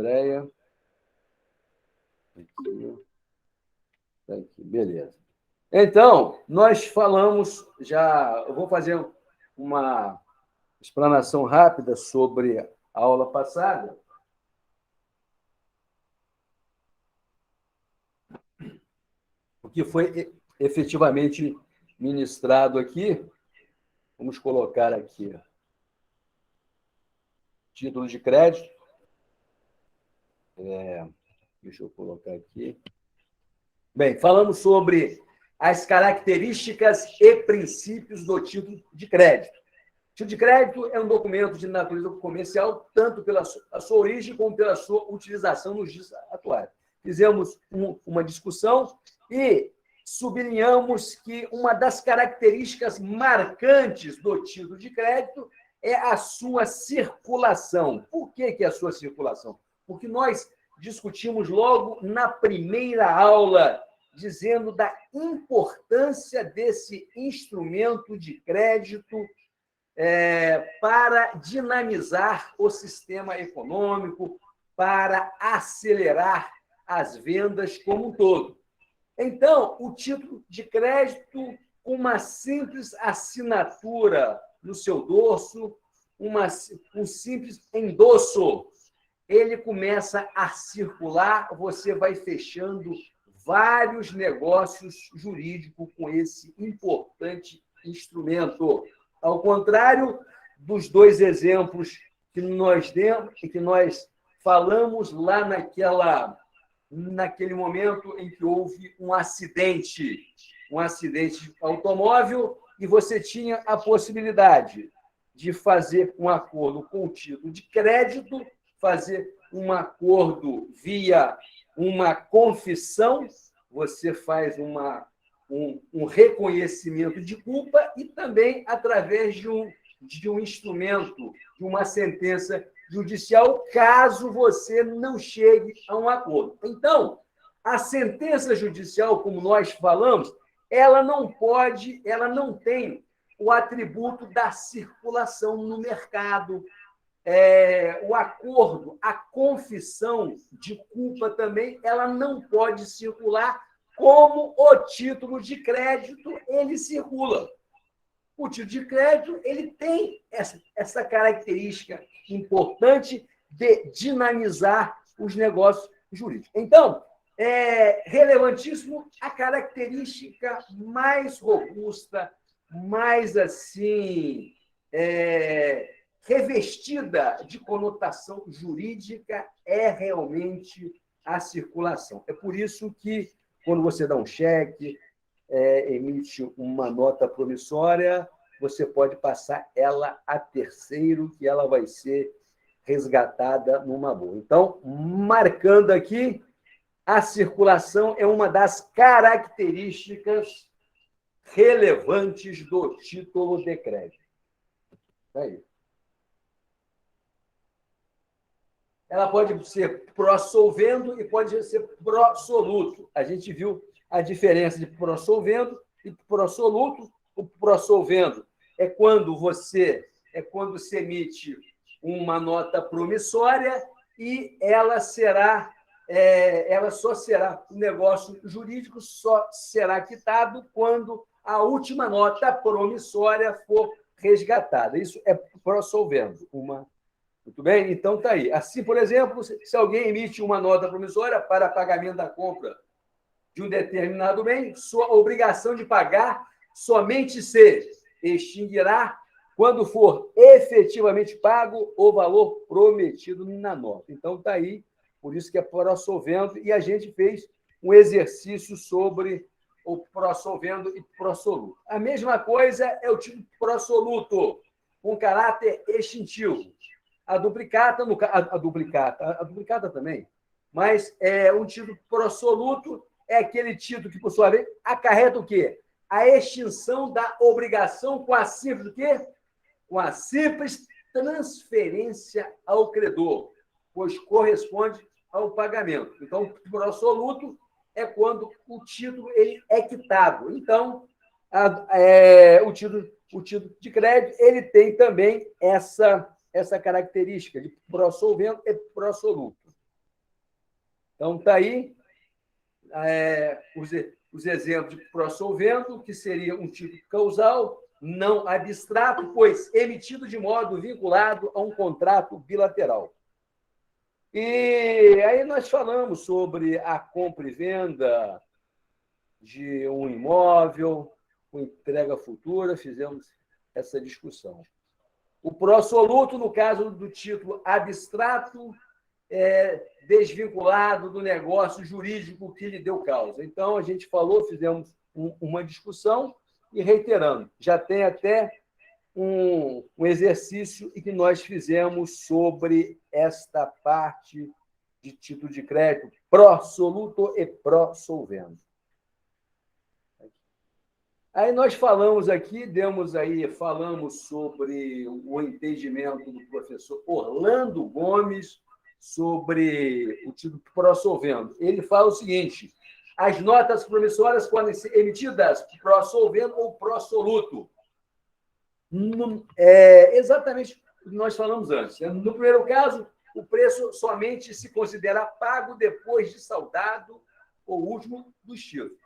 Andréia. Aqui, beleza. Então, nós falamos já... Eu vou fazer uma explanação rápida sobre a aula passada. O que foi efetivamente ministrado aqui. Vamos colocar aqui título de crédito. Deixa eu colocar aqui. Bem, falamos sobre as características e princípios do título de crédito. O título de crédito é um documento de natureza comercial, tanto pela sua origem como pela sua utilização nos dias atuais. Fizemos uma discussão e sublinhamos que uma das características marcantes do título de crédito é a sua circulação. Por que é a sua circulação? Porque nós discutimos logo na primeira aula, dizendo da importância desse instrumento de crédito para dinamizar o sistema econômico, para acelerar as vendas como um todo. Então, o título de crédito, uma simples assinatura no seu dorso, um simples endosso, ele começa a circular, você vai fechando vários negócios jurídicos com esse importante instrumento. Ao contrário dos dois exemplos que nós demos e que nós falamos lá naquele momento em que houve um acidente de automóvel, e você tinha a possibilidade de fazer um acordo com o título de crédito, fazer um acordo via uma confissão, você faz um reconhecimento de culpa e também através de um instrumento, de uma sentença judicial, caso você não chegue a um acordo. Então, a sentença judicial, como nós falamos, ela não tem o atributo da circulação no mercado. O acordo, a confissão de culpa também, ela não pode circular como o título de crédito ele circula. O título de crédito ele tem essa característica importante de dinamizar os negócios jurídicos. Então, é relevantíssimo a característica mais robusta, mais assim, revestida de conotação jurídica é realmente a circulação. É por isso que, quando você dá um cheque, emite uma nota promissória, você pode passar ela a terceiro, que ela vai ser resgatada numa boa. Então, marcando aqui, a circulação é uma das características relevantes do título de crédito. É isso. Ela pode ser pró-solvendo e pode ser pró-soluto. A gente viu a diferença de pró-solvendo e pró-soluto. O pró-solvendo é quando se emite uma nota promissória e o negócio jurídico só será quitado quando a última nota promissória for resgatada. Isso é pró-solvendo. Muito bem? Então, está aí. Assim, por exemplo, se alguém emite uma nota promissória para pagamento da compra de um determinado bem, sua obrigação de pagar somente se extinguirá quando for efetivamente pago o valor prometido na nota. Então, está aí, por isso que é pró-solvendo, e a gente fez um exercício sobre o pró-solvendo e pró-soluto. A mesma coisa é o tipo pró-soluto, com caráter extintivo. A duplicata também, mas um título pró-soluto é aquele título que, por sua vez, acarreta o quê? A extinção da obrigação com a simples, o quê? Com a simples transferência ao credor, pois corresponde ao pagamento. Então, o pró-soluto é quando o título ele é quitado. Então, o título de crédito ele tem também essa característica de pró-solvendo e pró-soluto. Então, está aí os exemplos de pró-solvendo, que seria um tipo causal não abstrato, pois emitido de modo vinculado a um contrato bilateral. E aí nós falamos sobre a compra e venda de um imóvel, com entrega futura, fizemos essa discussão. O pró-soluto, no caso do título abstrato, desvinculado do negócio jurídico que lhe deu causa. Então, a gente falou, fizemos uma discussão e, reiterando, já tem até um exercício que nós fizemos sobre esta parte de título de crédito pró-soluto e pró-solvendo. Aí nós falamos aqui, falamos sobre o entendimento do professor Orlando Gomes sobre o título pró-solvendo. Ele fala o seguinte: as notas promissórias podem ser emitidas pró-solvendo ou pró-soluto. Exatamente o que nós falamos antes. No primeiro caso, o preço somente se considera pago depois de saldado o último dos títulos.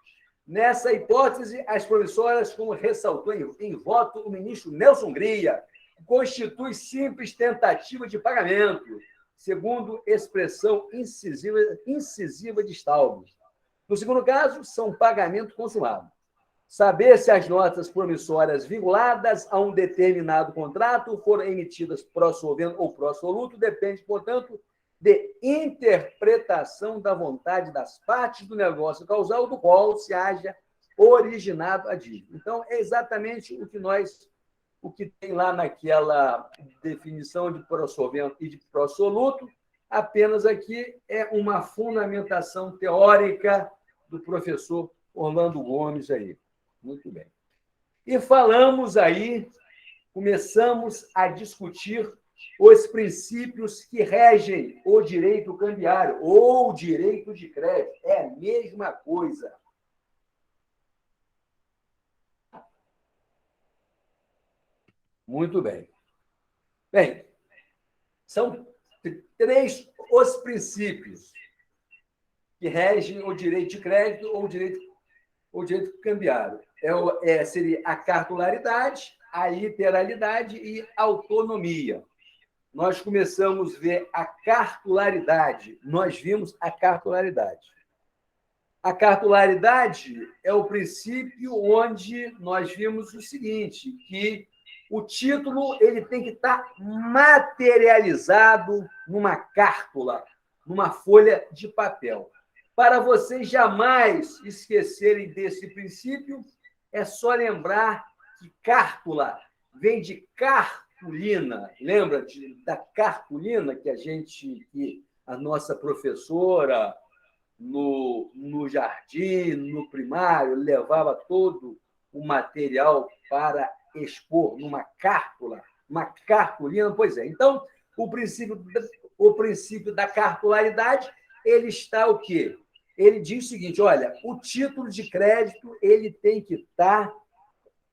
Nessa hipótese, as promissórias, como ressaltou em voto o ministro Nelson Hungria, constitui simples tentativa de pagamento, segundo expressão incisiva de Staub. No segundo caso, são pagamento consumado. Saber se as notas promissórias vinculadas a um determinado contrato foram emitidas pró-solvendo ou pró-soluto depende, portanto, de interpretação da vontade das partes do negócio causal do qual se haja originado a dívida. Então, é exatamente o que tem lá naquela definição de pró-solvendo e de pró-soluto, apenas aqui é uma fundamentação teórica do professor Orlando Gomes aí. Muito bem. E começamos a discutir os princípios que regem o direito cambiário ou direito de crédito. É a mesma coisa. Muito bem. Bem, são 3 os princípios que regem o direito de crédito ou o direito cambiário. Seria a cartularidade, a literalidade e a autonomia. Nós começamos a ver a cartularidade. Nós vimos a cartularidade. A cartularidade é o princípio onde nós vimos o seguinte, que o título ele tem que estar materializado numa cártula, numa folha de papel. Para vocês jamais esquecerem desse princípio, é só lembrar que cártula vem de cartolina. Lembra da cartolina que a nossa professora no jardim, no primário, levava todo o material para expor numa cártula, uma cartolina? Pois é. Então, o princípio da cartularidade, ele está o quê? Ele diz o seguinte: olha, o título de crédito ele tem que estar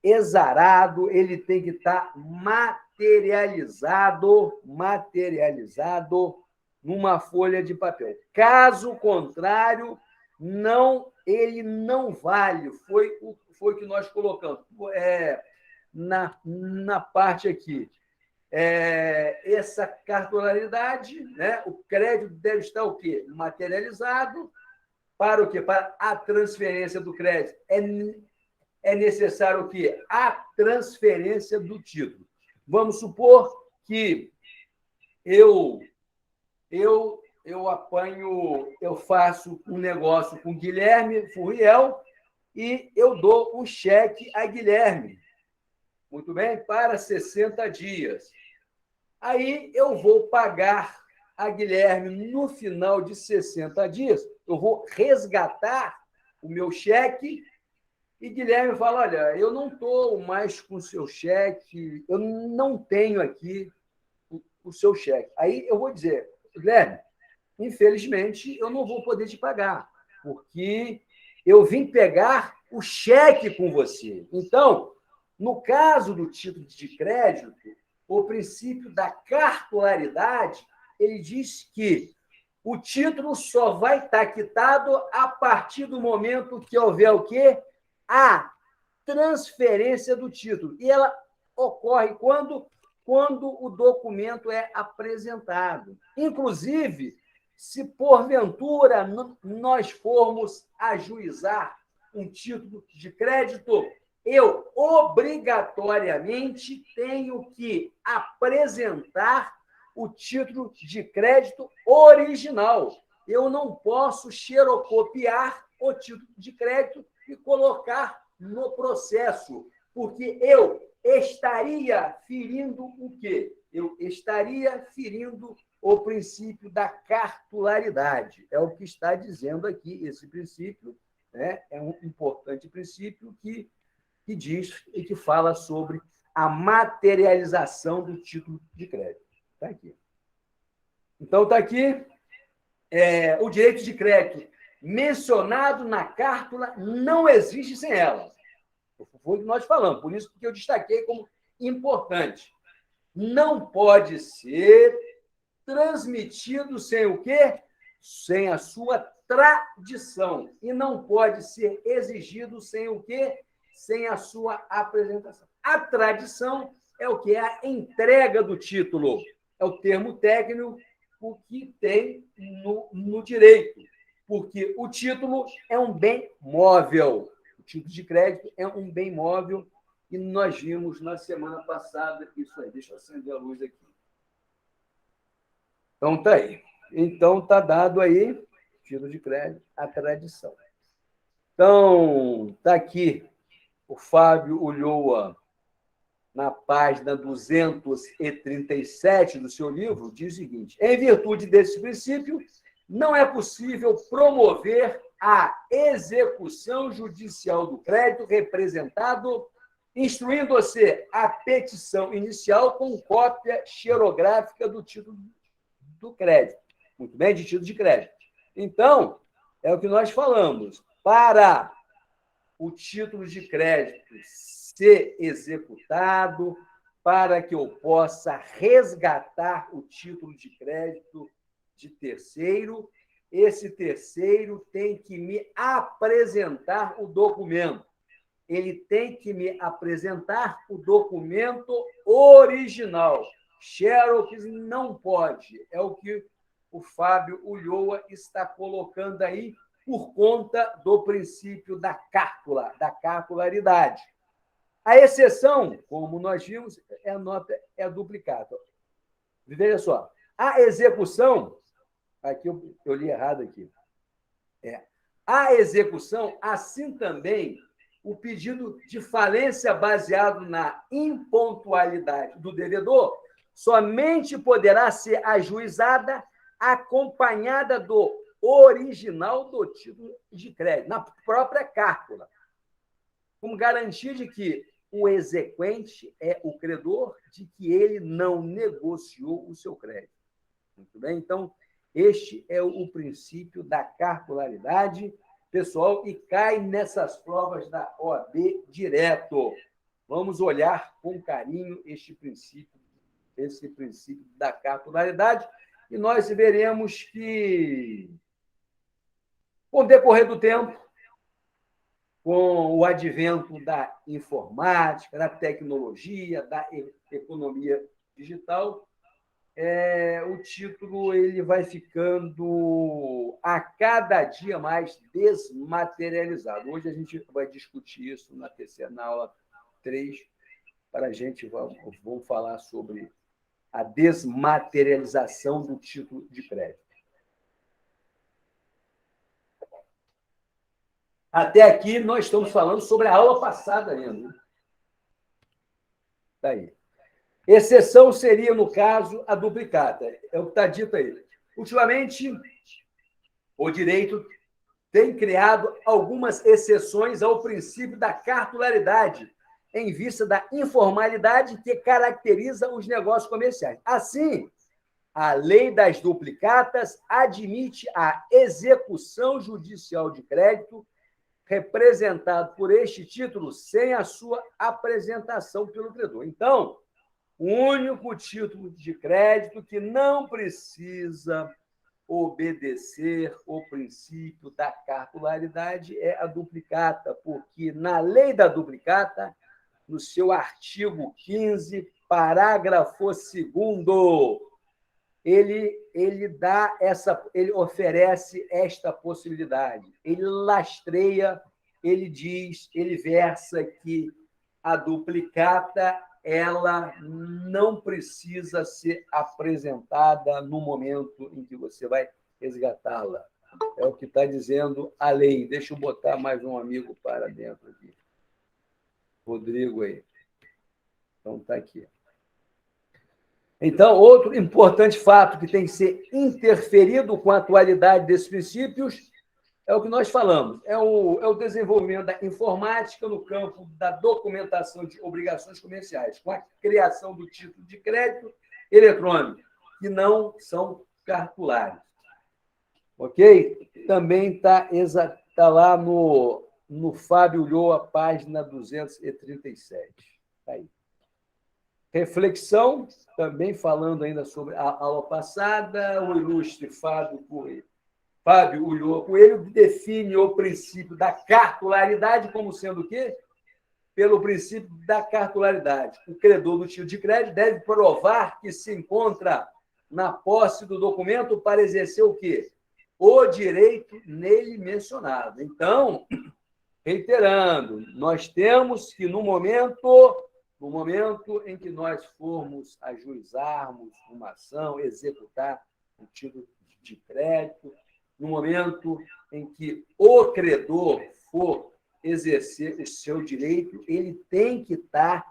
exarado, ele tem que estar materializado numa folha de papel. Caso contrário, ele não vale. Foi o que nós colocamos na parte aqui. Essa cartularidade, né? O crédito deve estar o quê? Materializado. Para o quê? Para a transferência do crédito. É necessário o quê? A transferência do título. Vamos supor que eu faço um negócio com Guilherme Furriel e eu dou um cheque a Guilherme. Muito bem? Para 60 dias. Aí eu vou pagar a Guilherme no final de 60 dias, eu vou resgatar o meu cheque e Guilherme fala: olha, eu não estou mais com o seu cheque, eu não tenho aqui o seu cheque. Aí eu vou dizer: Guilherme, infelizmente, eu não vou poder te pagar, porque eu vim pegar o cheque com você. Então, no caso do título de crédito, o princípio da cartularidade, ele diz que O título só vai estar quitado a partir do momento que houver o quê? A transferência do título. E ela ocorre quando o documento é apresentado. Inclusive, se porventura nós formos ajuizar um título de crédito, eu obrigatoriamente tenho que apresentar o título de crédito original. Eu não posso xerocopiar o título de crédito e colocar no processo, porque eu estaria ferindo o quê? Eu estaria ferindo o princípio da cartularidade. É o que está dizendo aqui esse princípio, né? É um importante princípio que diz e que fala sobre a materialização do título de crédito. Está aqui. Então, está aqui o direito de crédito mencionado na cártula não existe sem ela. Foi o que nós falamos, por isso que eu destaquei como importante. Não pode ser transmitido sem o quê? Sem a sua tradição. E não pode ser exigido sem o quê? Sem a sua apresentação. A tradição é o que? É a entrega do título. É o termo técnico que tem no direito. Porque o título é um bem móvel. O título de crédito é um bem móvel. E nós vimos na semana passada isso aí. Deixa eu acender a luz aqui. Então, está aí. Então, está dado aí, título de crédito, a tradição. Então, está aqui o Fábio Ulloa, na página 237 do seu livro, diz o seguinte: em virtude desse princípio, não é possível promover a execução judicial do crédito representado, instruindo-se a petição inicial com cópia xerográfica do título do crédito. Muito bem, de título de crédito. Então, é o que nós falamos. Para o título de crédito ser executado, para que eu possa resgatar o título de crédito de terceiro, esse terceiro tem que me apresentar o documento. Ele tem que me apresentar o documento original. Xerox não pode. É o que o Fábio Ulloa está colocando aí por conta do princípio da cártula, da cartularidade. A exceção, como nós vimos, é a nota é duplicada. Veja só, a execução, aqui eu li errado aqui. A execução, assim também, o pedido de falência baseado na impontualidade do devedor somente poderá ser ajuizada acompanhada do original do título de crédito, na própria cártula, como garantia de que o exequente é o credor, de que ele não negociou o seu crédito. Muito bem? Então, este é o princípio da cartularidade, pessoal, e cai nessas provas da OAB direto. Vamos olhar com carinho esse princípio da cartularidade, e nós veremos que, com o decorrer do tempo, com o advento da informática, da tecnologia, da economia digital, o título ele vai ficando a cada dia mais desmaterializado. Hoje a gente vai discutir isso na aula 3, para a gente vamos falar sobre a desmaterialização do título de crédito. Até aqui nós estamos falando sobre a aula passada ainda. Está aí. Exceção seria, no caso, a duplicata. É o que está dito aí. Ultimamente, o direito tem criado algumas exceções ao princípio da cartularidade, em vista da informalidade que caracteriza os negócios comerciais. Assim, a lei das duplicatas admite a execução judicial de crédito representado por este título sem a sua apresentação pelo credor. Então, o único título de crédito que não precisa obedecer o princípio da cartularidade é a duplicata, porque na lei da duplicata, no seu artigo 15, parágrafo 2º, ele oferece esta possibilidade. Ele lastreia, ele diz, ele versa que a duplicata ela não precisa ser apresentada no momento em que você vai resgatá-la. É o que está dizendo a lei. Deixa eu botar mais um amigo para dentro aqui. Rodrigo aí. Então, está aqui. Então, outro importante fato que tem que ser interferido com a atualidade desses princípios é o que nós falamos, é o desenvolvimento da informática no campo da documentação de obrigações comerciais, com a criação do título de crédito eletrônico, que não são cartulares. Ok? Também está lá no Fábio Ulloa, página 237. Está aí. Reflexão, também falando ainda sobre a aula passada, o ilustre Fábio Ulloa Coelho define o princípio da cartularidade como sendo o quê? Pelo princípio da cartularidade. O credor do título de crédito deve provar que se encontra na posse do documento para exercer o quê? O direito nele mencionado. Então, reiterando, nós temos que, no momento em que nós formos ajuizarmos uma ação, executar o título de crédito, no momento em que o credor for exercer o seu direito, ele tem que estar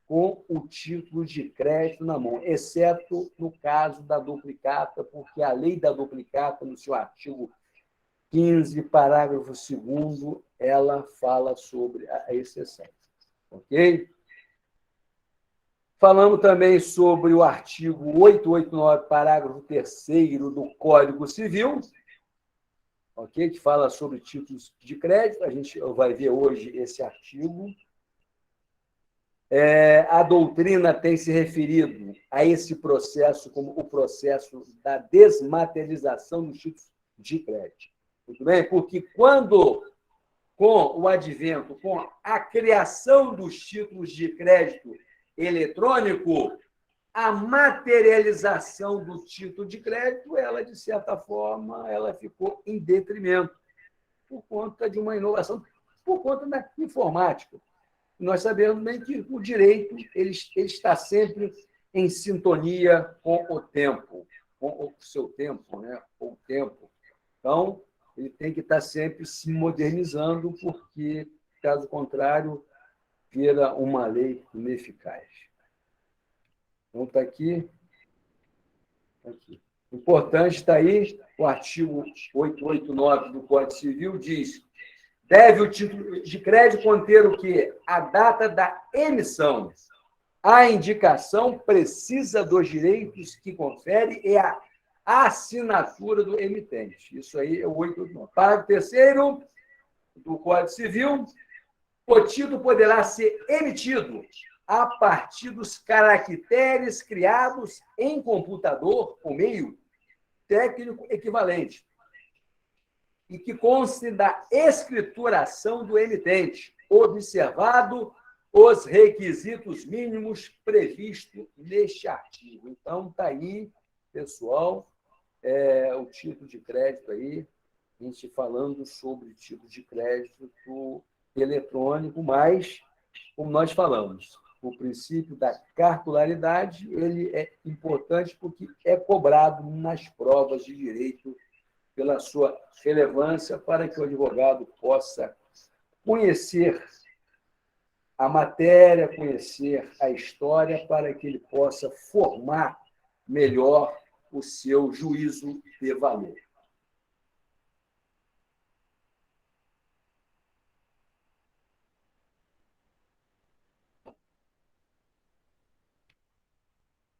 com o título de crédito na mão, exceto no caso da duplicata, porque a lei da duplicata, no seu artigo 15, parágrafo 2º, ela fala sobre a exceção. Ok? Falamos também sobre o artigo 889, parágrafo 3º do Código Civil, ok? Que fala sobre títulos de crédito. A gente vai ver hoje esse artigo. A doutrina tem se referido a esse processo como o processo da desmaterialização dos títulos de crédito. Muito bem? Porque quando, com o advento, com a criação dos títulos de crédito eletrônico, a materialização do título de crédito, ela, de certa forma, ela ficou em detrimento por conta de uma inovação, por conta da informática. Nós sabemos bem que o direito ele está sempre em sintonia com o tempo, com o seu tempo, né? Com o tempo. Então, ele tem que estar sempre se modernizando, porque, caso contrário, vira uma lei ineficaz. Então, está aqui. Importante está aí, o artigo 889 do Código Civil diz: deve o título de crédito conter o quê? A data da emissão. A indicação precisa dos direitos que confere e a assinatura do emitente. Isso aí é o 889. Parágrafo 3º do Código Civil: o título poderá ser emitido a partir dos caracteres criados em computador por meio técnico equivalente e que conste da escrituração do emitente, observado os requisitos mínimos previstos neste artigo. Então, está aí, pessoal, o título de crédito aí, a gente falando sobre título de crédito eletrônico, mas, como nós falamos, o princípio da cartularidade ele é importante porque é cobrado nas provas de direito pela sua relevância para que o advogado possa conhecer a matéria, conhecer a história, para que ele possa formar melhor o seu juízo de valor.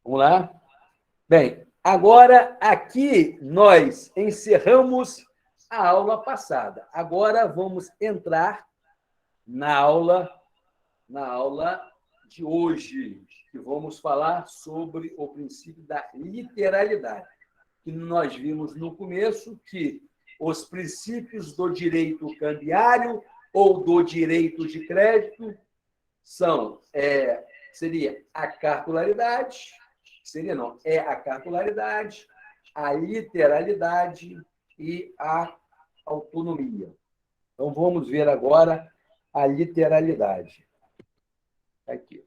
Vamos lá? Bem, agora aqui nós encerramos a aula passada. Agora vamos entrar na aula de hoje, que vamos falar sobre o princípio da literalidade. que nós vimos no começo, que os princípios do direito cambiário ou do direito de crédito seria a cartularidade, é a cartularidade, a literalidade e a autonomia. Então, vamos ver agora a literalidade. Aqui.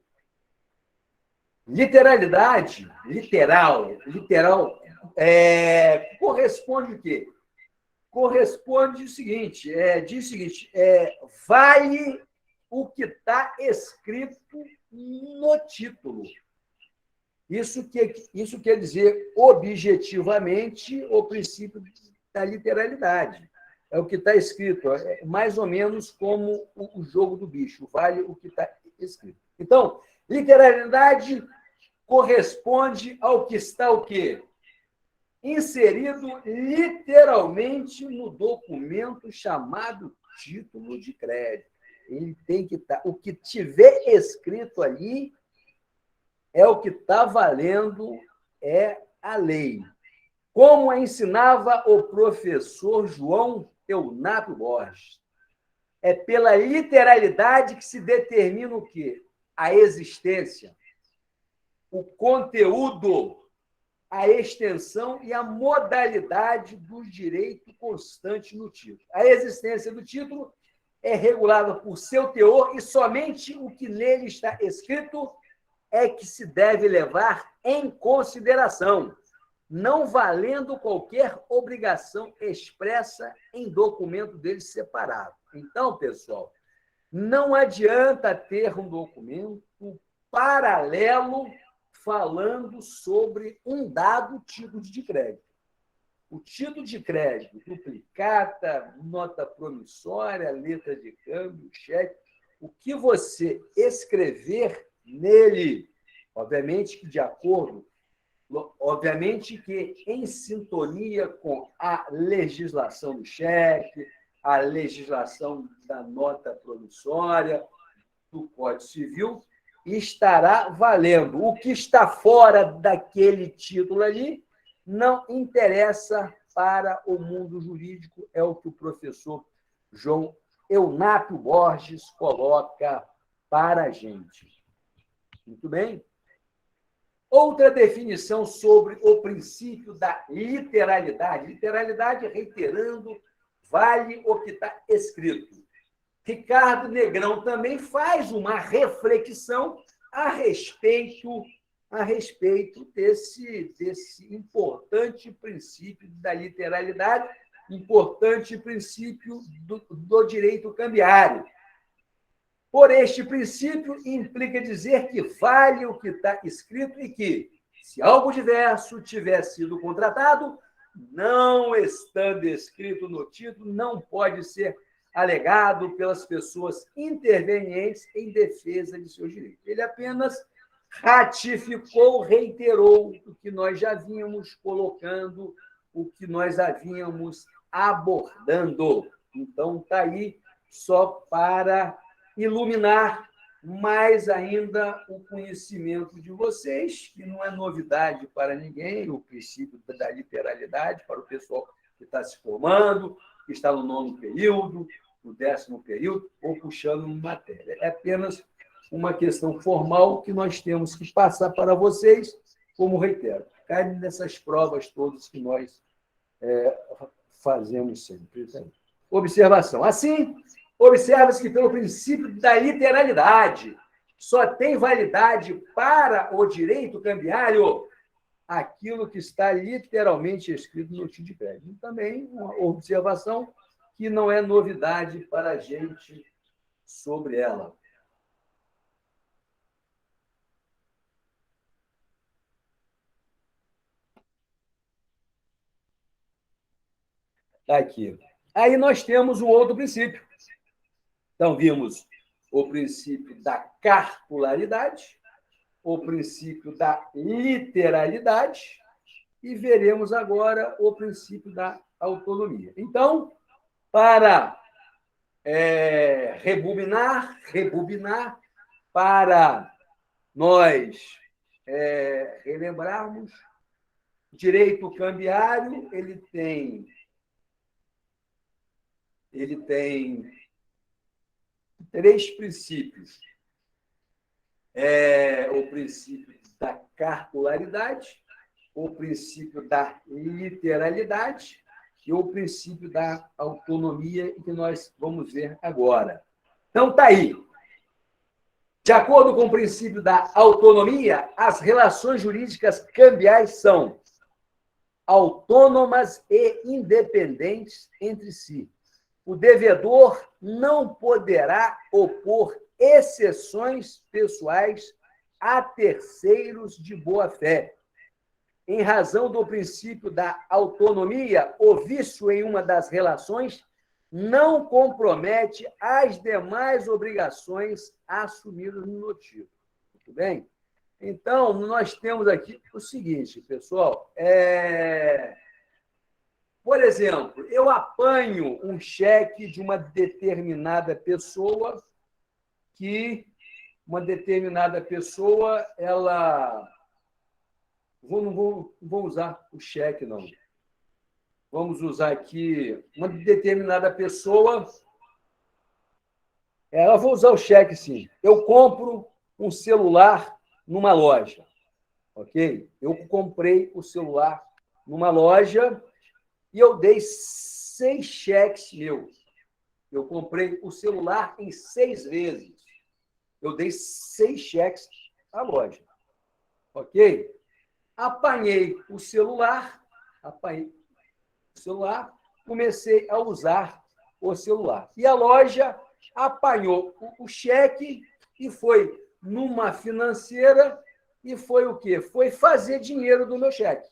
Literalidade, literal, corresponde o quê? Corresponde o seguinte, diz o seguinte, vale o que está escrito no título. Isso quer dizer, objetivamente, o princípio da literalidade. É o que está escrito, é mais ou menos como o jogo do bicho, vale o que está escrito. Então, literalidade corresponde ao que está o quê? Inserido literalmente no documento chamado título de crédito. Ele tem que estar. O que tiver escrito ali é o que está valendo, é a lei. Como ensinava o professor João Eunápio Borges. É pela literalidade que se determina o quê? A existência, o conteúdo, a extensão e a modalidade do direito constante no título. A existência do título é regulada por seu teor e somente o que nele está escrito é que se deve levar em consideração, não valendo qualquer obrigação expressa em documento dele separado. Então, pessoal, não adianta ter um documento paralelo falando sobre um dado título de crédito. O título de crédito, duplicata, nota promissória, letra de câmbio, cheque, o que você escrever nele, obviamente que em sintonia com a legislação do cheque, a legislação da nota promissória, do Código Civil, estará valendo. O que está fora daquele título ali não interessa para o mundo jurídico, é o que o professor João Eunápio Borges coloca para a gente. Muito bem? Outra definição sobre o princípio da literalidade. Literalidade, reiterando, vale o que está escrito. Ricardo Negrão também faz uma reflexão a respeito desse importante princípio da literalidade, importante princípio do direito cambiário. Por este princípio, implica dizer que vale o que está escrito e que, se algo diverso tiver sido contratado, não estando escrito no título, não pode ser alegado pelas pessoas intervenientes em defesa de seus direitos. Ele apenas ratificou, reiterou o que nós já vínhamos colocando, o que nós havíamos abordando. Então, está aí só para iluminar mais ainda o conhecimento de vocês, que não é novidade para ninguém, o princípio da literalidade para o pessoal que está se formando, que está no 9º período, no 10º período, ou puxando uma matéria. É apenas uma questão formal que nós temos que passar para vocês, como reitero, cai nessas provas todas que nós fazemos sempre. Observação. Assim, observa-se que, pelo princípio da literalidade, só tem validade para o direito cambiário aquilo que está literalmente escrito no título de crédito. Também uma observação que não é novidade para a gente sobre ela. Aqui. Aí nós temos um outro princípio. Então, vimos o princípio da cartularidade, o princípio da literalidade e veremos agora o princípio da autonomia. Então, para rebobinar, para nós relembrarmos, Direito cambiário, ele tem três princípios. O princípio da cartularidade, o princípio da literalidade e o princípio da autonomia, que nós vamos ver agora. Então, está aí. De acordo com o princípio da autonomia, as relações jurídicas cambiais são autônomas e independentes entre si. O devedor não poderá opor exceções pessoais a terceiros de boa-fé. Em razão do princípio da autonomia, o vício em uma das relações não compromete as demais obrigações assumidas no notício. Muito bem? Então, nós temos aqui o seguinte, pessoal. Por exemplo, eu apanho um cheque de uma determinada pessoa ela... Não vou usar o cheque, não. Vamos usar aqui uma determinada pessoa. Eu vou usar o cheque, sim. Eu compro um celular numa loja, ok? Eu comprei o celular numa loja e eu dei 6 cheques meus. Eu comprei o celular em 6 vezes. Eu dei 6 cheques à loja, ok? Apanhei o celular, comecei a usar o celular. E a loja apanhou o cheque e foi numa financeira e foi o quê? Foi fazer dinheiro do meu cheque.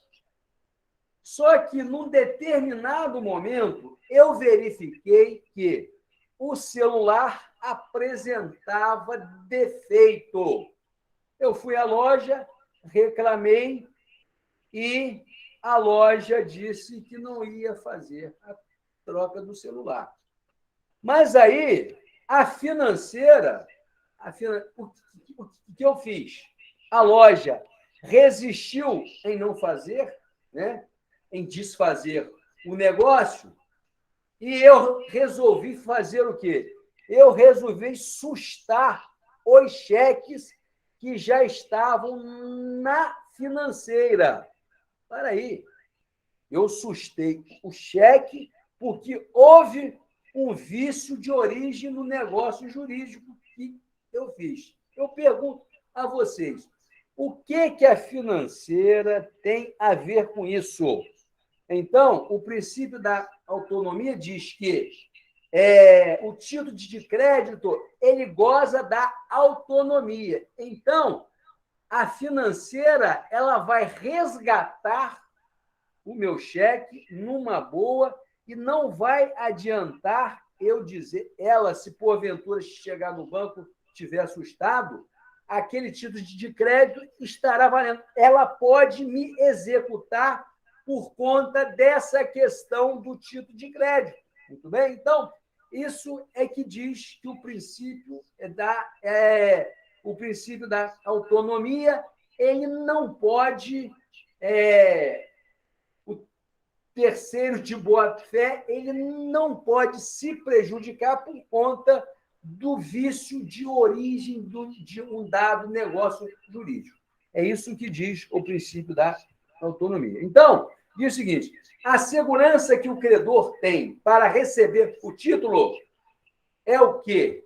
Só que, num determinado momento, eu verifiquei que o celular apresentava defeito. Eu fui à loja, reclamei e a loja disse que não ia fazer a troca do celular. Mas aí, a financeira, o que eu fiz? A loja resistiu em não fazer, né? Em desfazer o negócio, e eu resolvi fazer o quê? Eu resolvi sustar os cheques que já estavam na financeira. Para aí, eu sustei o cheque porque houve um vício de origem no negócio jurídico que eu fiz. Eu pergunto a vocês, o que a financeira tem a ver com isso? Então, o princípio da autonomia diz que o título de crédito ele goza da autonomia. Então, a financeira ela vai resgatar o meu cheque numa boa e não vai adiantar eu dizer, ela, se porventura chegar no banco estiver assustado, aquele título de crédito estará valendo. Ela pode me executar por conta dessa questão do título de crédito. Muito bem? Então, isso é que diz que o princípio da autonomia ele não pode... o terceiro de boa-fé ele não pode se prejudicar por conta do vício de origem de um dado negócio jurídico. É isso que diz o princípio da autonomia. Então, diz o seguinte, a segurança que o credor tem para receber o título é o quê?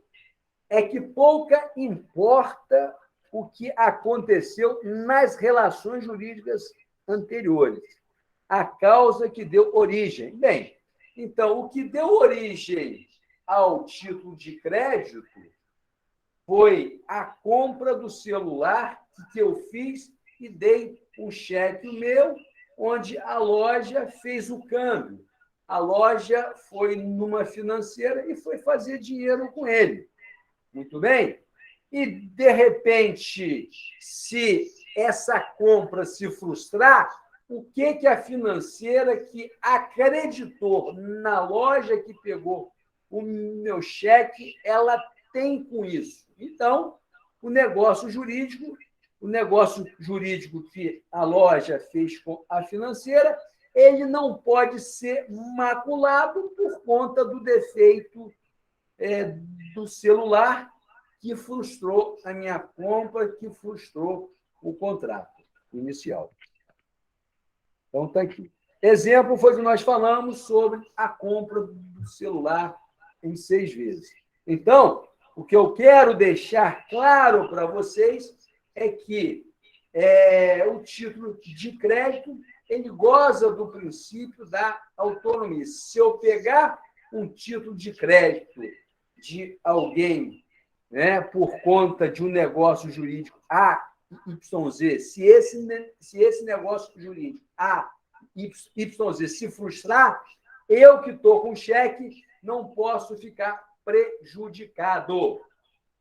É que pouca importa o que aconteceu nas relações jurídicas anteriores. A causa que deu origem. Bem, então, o que deu origem ao título de crédito foi a compra do celular que eu fiz e dei um cheque meu, onde a loja fez o câmbio. A loja foi numa financeira e foi fazer dinheiro com ele. Muito bem? E, de repente, se essa compra se frustrar, o que a financeira que acreditou na loja que pegou o meu cheque, ela tem com isso? Então, o negócio jurídico o negócio jurídico que a loja fez com a financeira, ele não pode ser maculado por conta do defeito do celular que frustrou a minha compra, que frustrou o contrato inicial. Então, está aqui. Exemplo foi que nós falamos sobre a compra do celular em 6 vezes. Então, o que eu quero deixar claro para vocês é que o título de crédito ele goza do princípio da autonomia. Se eu pegar um título de crédito de alguém, né, por conta de um negócio jurídico AYZ, se esse negócio jurídico AYZ se frustrar, eu que estou com cheque não posso ficar prejudicado.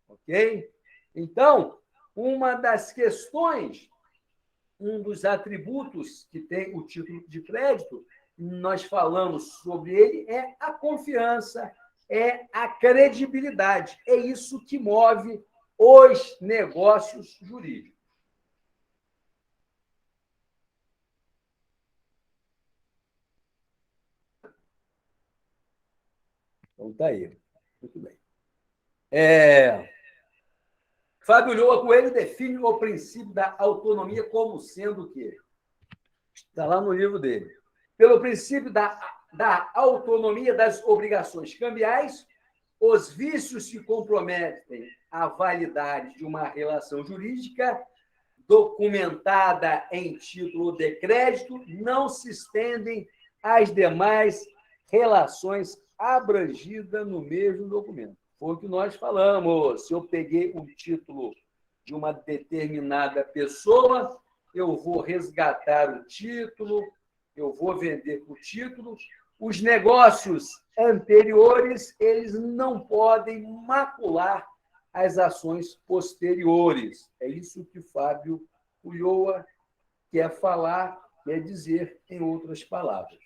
Ok? Então, uma das questões, um dos atributos que tem o título de crédito, nós falamos sobre ele, é a confiança, é a credibilidade. É isso que move os negócios jurídicos. Então, está aí. Muito bem. Fábio Lhoa Coelho define o princípio da autonomia como sendo o quê? Está lá no livro dele. Pelo princípio da autonomia das obrigações cambiais, os vícios que comprometem a validade de uma relação jurídica documentada em título de crédito não se estendem às demais relações abrangidas no mesmo documento. Foi o que nós falamos. Se eu peguei o título de uma determinada pessoa, eu vou resgatar o título, eu vou vender o título. Os negócios anteriores, eles não podem macular as ações posteriores. É isso que Fábio Ulloa quer falar, quer dizer, em outras palavras.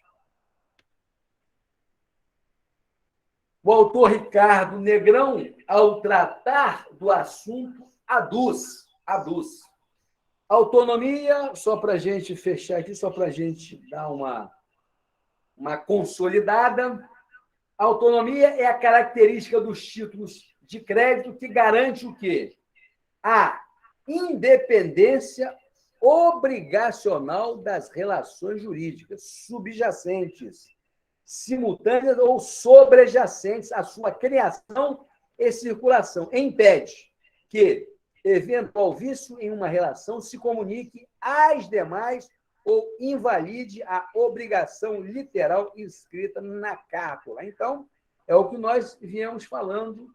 O autor Ricardo Negrão, ao tratar do assunto, aduz. Autonomia, só para a gente fechar aqui, só para a gente dar uma consolidada, a autonomia é a característica dos títulos de crédito que garante o quê? A independência obrigacional das relações jurídicas subjacentes, simultâneas ou sobrejacentes à sua criação e circulação. Impede que eventual vício em uma relação se comunique às demais ou invalide a obrigação literal inscrita na cárpula. Então, é o que nós vimos falando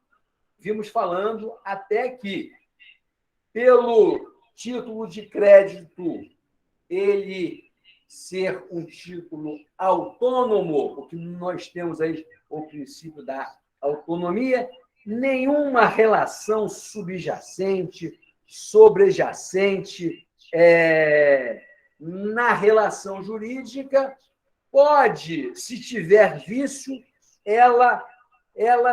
até aqui. Pelo título de crédito, ele ser um título autônomo, porque nós temos aí o princípio da autonomia, nenhuma relação subjacente, sobrejacente, na relação jurídica pode, se tiver vício, ela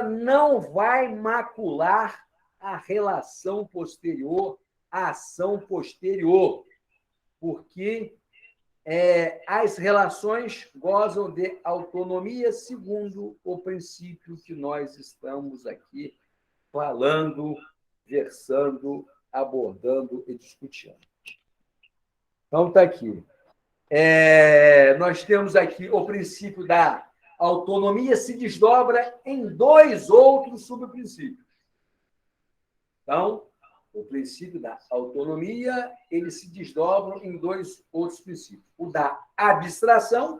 não vai macular a relação posterior, a ação posterior, porque as relações gozam de autonomia segundo o princípio que nós estamos aqui falando, versando, abordando e discutindo. Então, está aqui. Nós temos aqui o princípio da autonomia se desdobra em 2 outros subprincípios. Então, o princípio da autonomia, ele se desdobra em 2 outros princípios. O da abstração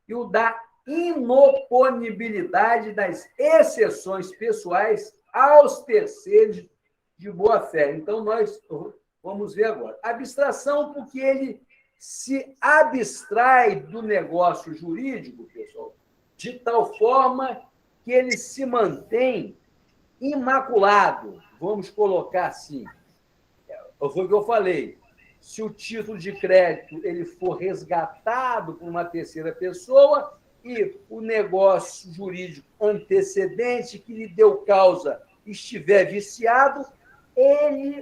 e o da inoponibilidade das exceções pessoais aos terceiros de boa-fé. Então, nós vamos ver agora. Abstração, porque ele se abstrai do negócio jurídico, pessoal, de tal forma que ele se mantém imaculado, vamos colocar assim. Foi o que eu falei. Se o título de crédito ele for resgatado por uma terceira pessoa e o negócio jurídico antecedente que lhe deu causa estiver viciado,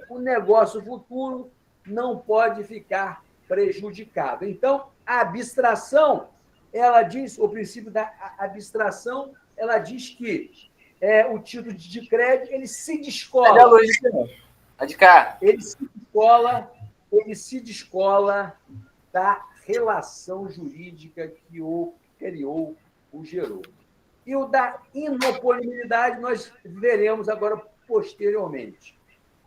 o negócio futuro, não pode ficar prejudicado. Então, a abstração, ela diz, o princípio da abstração, ela diz que o título de crédito ele se Cadê a descola. luz aqui, não? A de cá. Ele se descola da relação jurídica que o criou, o gerou. E o da inoponibilidade nós veremos agora posteriormente.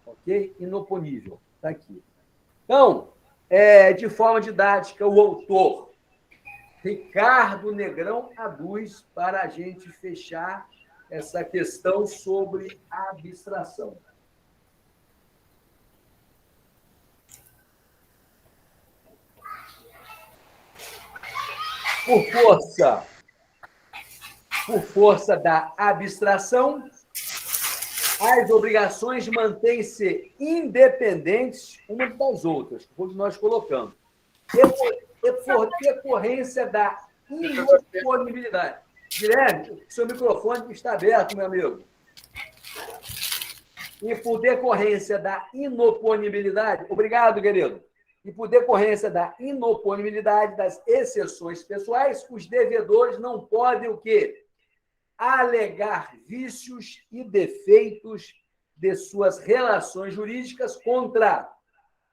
Ok? Inoponível. Está aqui. Então, de forma didática, o autor Ricardo Negrão aduz para a gente fechar essa questão sobre a abstração. Por força da abstração, as obrigações mantêm-se independentes umas das outras, como nós colocamos. E por decorrência da inoponibilidade. Guilherme, seu microfone está aberto, meu amigo. E por decorrência da inoponibilidade, obrigado, querido. E por decorrência da inoponibilidade das exceções pessoais, os devedores não podem o quê? Alegar vícios e defeitos de suas relações jurídicas contra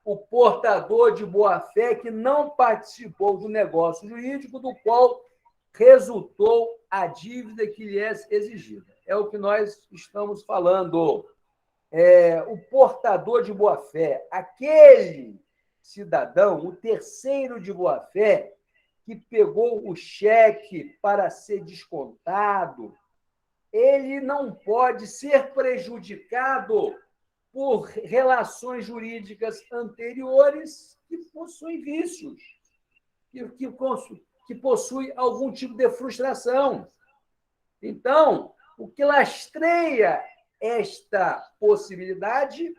o portador de boa-fé que não participou do negócio jurídico do qual resultou a dívida que lhe é exigida. É o que nós estamos falando. O portador de boa-fé, aquele cidadão, o terceiro de boa-fé, que pegou o cheque para ser descontado, ele não pode ser prejudicado por relações jurídicas anteriores que possuem vícios, que possuem algum tipo de frustração. Então, o que lastreia esta possibilidade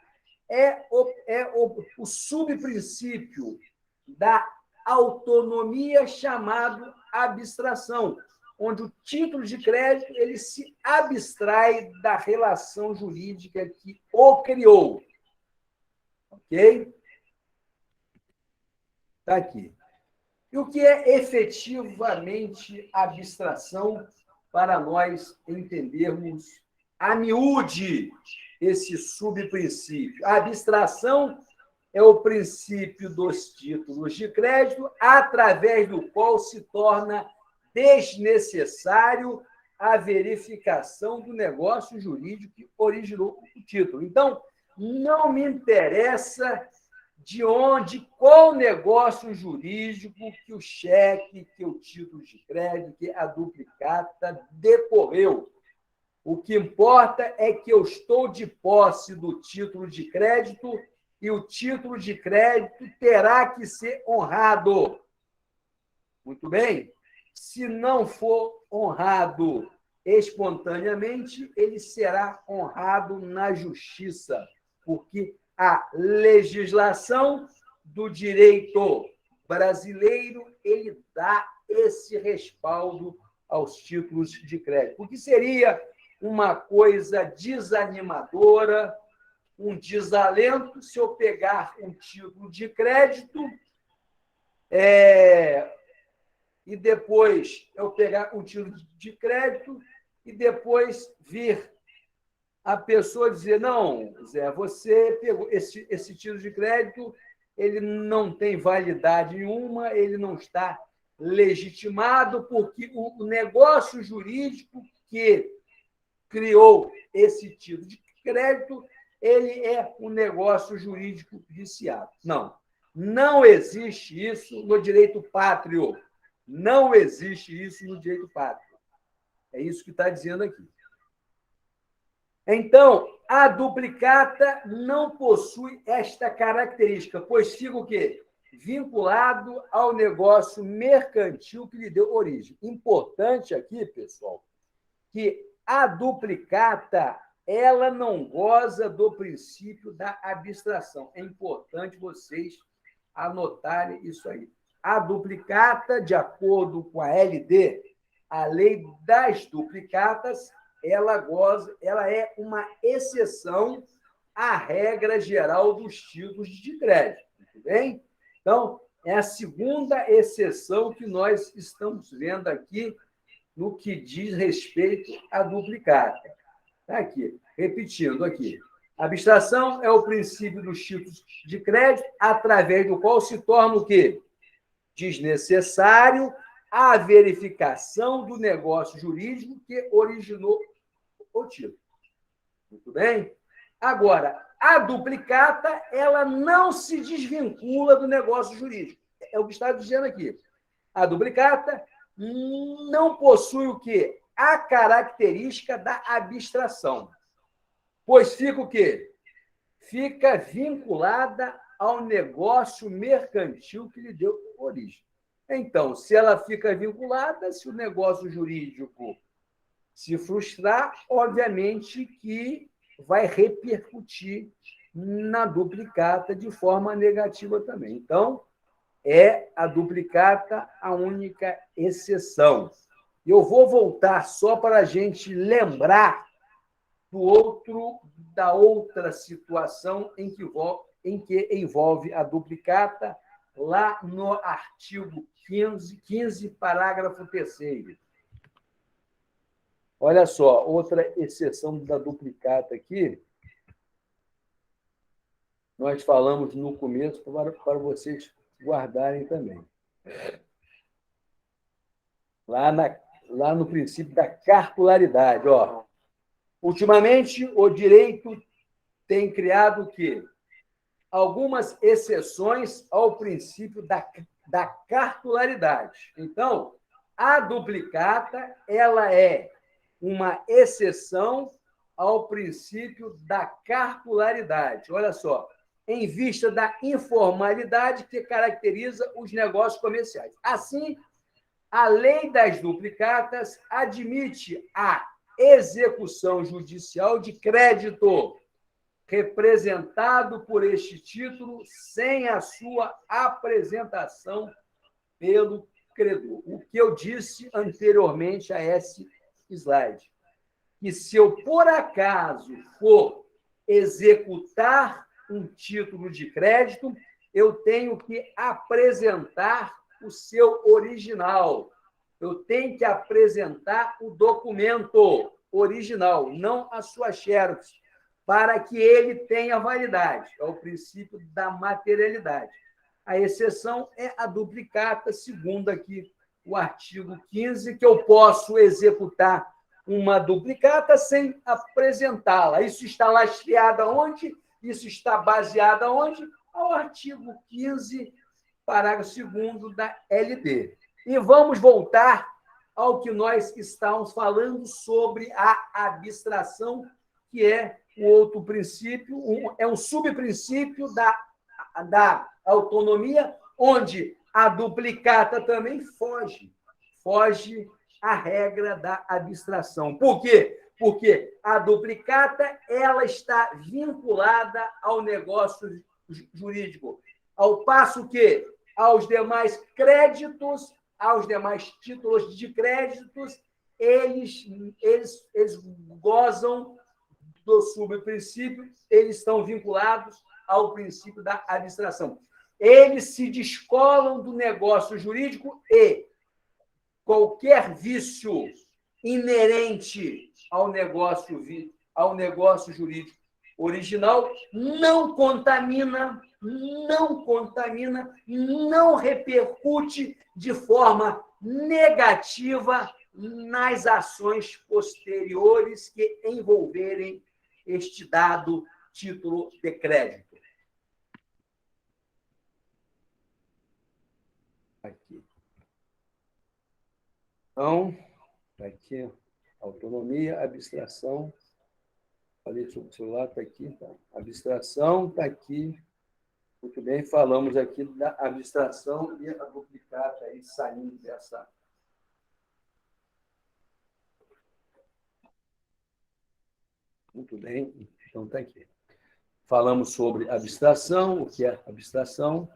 é o subprincípio da autonomia chamado abstração, onde o título de crédito ele se abstrai da relação jurídica que o criou. Ok? Está aqui. E o que é efetivamente abstração para nós entendermos a miúde esse subprincípio? A abstração é o princípio dos títulos de crédito, através do qual se torna desnecessário a verificação do negócio jurídico que originou o título. Então, não me interessa qual negócio jurídico que o cheque, que o título de crédito, que a duplicata decorreu. O que importa é que eu estou de posse do título de crédito e o título de crédito terá que ser honrado. Muito bem? Se não for honrado espontaneamente, ele será honrado na justiça, porque a legislação do direito brasileiro ele dá esse respaldo aos títulos de crédito. Porque seria uma coisa desanimadora, um desalento, se eu pegar um título de crédito e depois eu pegar um título de crédito e depois vir a pessoa dizer, não, Zé, você pegou esse título de crédito, ele não tem validade nenhuma, ele não está legitimado, porque o negócio jurídico que criou esse título de crédito, ele é um negócio jurídico viciado. Não existe isso no direito pátrio. Não existe isso no direito pátrio. É isso que está dizendo aqui. Então, a duplicata não possui esta característica, pois fica o quê? Vinculado ao negócio mercantil que lhe deu origem. Importante aqui, pessoal, que a duplicata ela não goza do princípio da abstração. É importante vocês anotarem isso aí. A duplicata, de acordo com a LD, a Lei das Duplicatas, ela é uma exceção a regra geral dos títulos de crédito. Muito bem? Então, é a segunda exceção que nós estamos vendo aqui no que diz respeito à duplicata. Está aqui, repetindo aqui. Abstração é o princípio dos títulos de crédito, através do qual se torna o quê? Desnecessário a verificação do negócio jurídico que originou o título. Muito bem? Agora, a duplicata, ela não se desvincula do negócio jurídico. É o que está dizendo aqui. A duplicata não possui o quê? A característica da abstração. Pois fica o quê? Fica vinculada ao negócio mercantil que lhe deu origem. Então, se ela fica vinculada, se o negócio jurídico se frustrar, obviamente que vai repercutir na duplicata de forma negativa também. Então, é a duplicata a única exceção. Eu vou voltar só para a gente lembrar da outra situação em que envolve a duplicata, lá no artigo 15, parágrafo 3º. Olha só, outra exceção da duplicata aqui, nós falamos no começo para vocês guardarem também. Lá no princípio da cartularidade. Ó. Ultimamente, o direito tem criado o quê? Algumas exceções ao princípio da cartularidade. Então, a duplicata ela é uma exceção ao princípio da cartularidade. Olha só, em vista da informalidade que caracteriza os negócios comerciais. Assim, a lei das duplicatas admite a execução judicial de crédito representado por este título sem a sua apresentação pelo credor. O que eu disse anteriormente a esse slide, que se eu, por acaso, for executar um título de crédito, eu tenho que apresentar o seu original. Eu tenho que apresentar o documento original, não a sua xerox, para que ele tenha validade. É o princípio da materialidade. A exceção é a duplicata, segundo aqui o artigo 15, que eu posso executar uma duplicata sem apresentá-la. Isso está lastreado aonde? Isso está baseado aonde? Ao artigo 15, parágrafo 2º da LD. E vamos voltar ao que nós estávamos falando sobre a abstração, que é o outro princípio, é um subprincípio da autonomia, onde a duplicata também foge à regra da abstração. Por quê? Porque a duplicata ela está vinculada ao negócio jurídico, ao passo que aos demais créditos, aos demais títulos de créditos, eles gozam do subprincípio, eles estão vinculados ao princípio da abstração. Eles se descolam do negócio jurídico e qualquer vício inerente ao negócio jurídico original não contamina, não repercute de forma negativa nas ações posteriores que envolverem este dado título de crédito. Aqui. Então, aqui, autonomia, abstração. Falei sobre o celular, está aqui. Tá. Abstração está aqui. Muito bem, falamos aqui da abstração e a duplicata aí saindo dessa. Muito bem, então está aqui. Falamos sobre abstração, o que é abstração.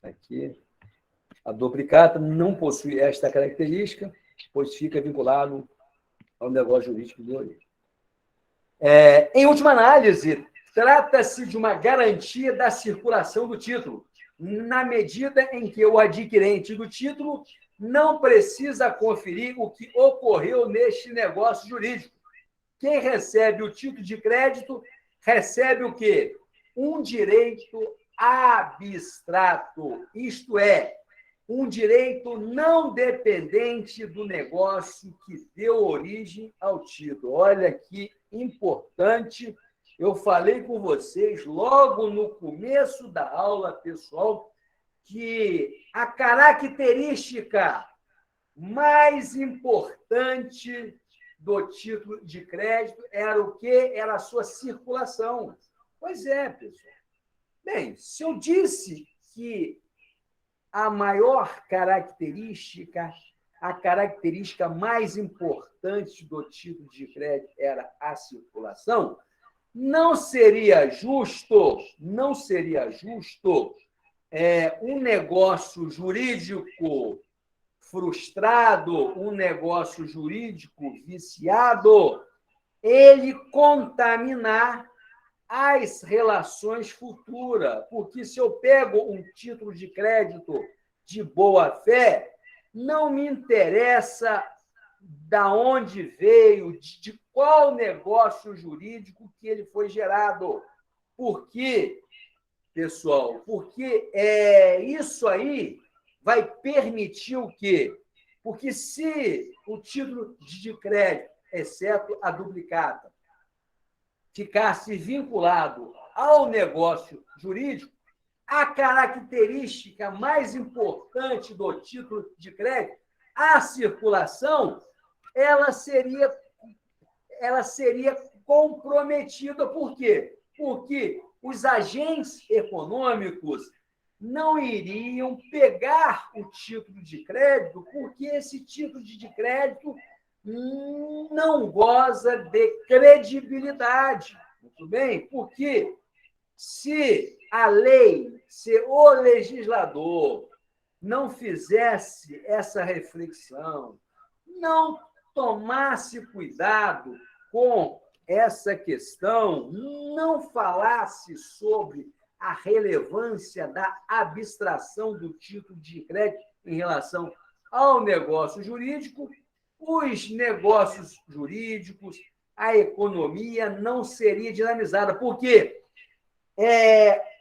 Aqui. A duplicata não possui esta característica, pois fica vinculado ao negócio jurídico de origem. Em última análise, trata-se de uma garantia da circulação do título, na medida em que o adquirente do título não precisa conferir o que ocorreu neste negócio jurídico. Quem recebe o título de crédito recebe o quê? Um direito abstrato, isto é, um direito não dependente do negócio que deu origem ao título. Olha que importante. Eu falei com vocês logo no começo da aula, pessoal, que a característica mais importante do título de crédito era o quê? Era a sua circulação. Pois é, pessoal. Bem, se eu disse que a maior característica, a característica mais importante do título de crédito era a circulação, não seria justo um negócio jurídico frustrado, um negócio jurídico viciado, ele contaminar as relações futuras. Porque se eu pego um título de crédito de boa-fé, não me interessa da onde veio, de qual negócio jurídico que ele foi gerado. Por quê, pessoal? Porque isso aí vai permitir o quê? Porque se o título de crédito, exceto a duplicata, ficasse vinculado ao negócio jurídico, a característica mais importante do título de crédito, a circulação, ela seria, ela seria comprometida. Por quê? Porque os agentes econômicos não iriam pegar o título de crédito, porque esse título de crédito não goza de credibilidade. Muito bem? Porque se a lei, se o legislador não fizesse essa reflexão, não tomasse cuidado com essa questão, não falasse sobre a relevância da abstração do título de crédito em relação ao negócio jurídico, os negócios jurídicos, a economia não seria dinamizada. Por quê?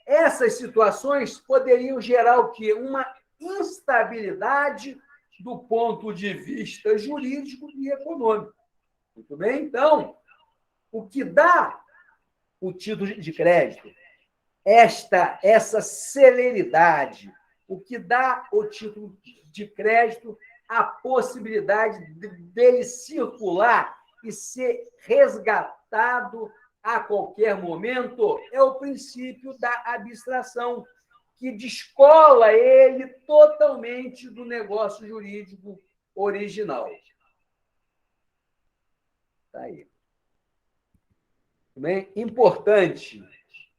Essas situações poderiam gerar o quê? Uma instabilidade do ponto de vista jurídico e econômico. Muito bem? Então, o que dá o título de crédito, essa celeridade, o que dá o título de crédito, a possibilidade dele circular e ser resgatado a qualquer momento, é o princípio da abstração, que descola ele totalmente do negócio jurídico original. Está aí. Bem, importante.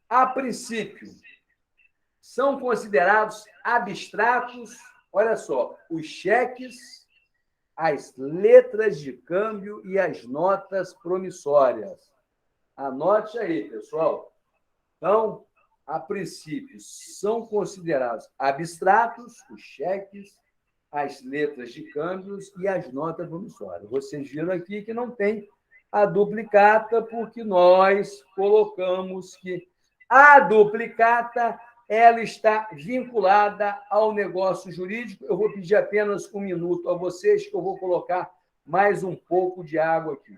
A princípio, são considerados abstratos, olha só, os cheques, as letras de câmbio e as notas promissórias. Anote aí, pessoal. Então, a princípio, são considerados abstratos os cheques, as letras de câmbios e as notas promissórias. Vocês viram aqui que não tem a duplicata, porque nós colocamos que a duplicata ela está vinculada ao negócio jurídico. Eu vou pedir apenas um minuto a vocês, que eu vou colocar mais um pouco de água aqui.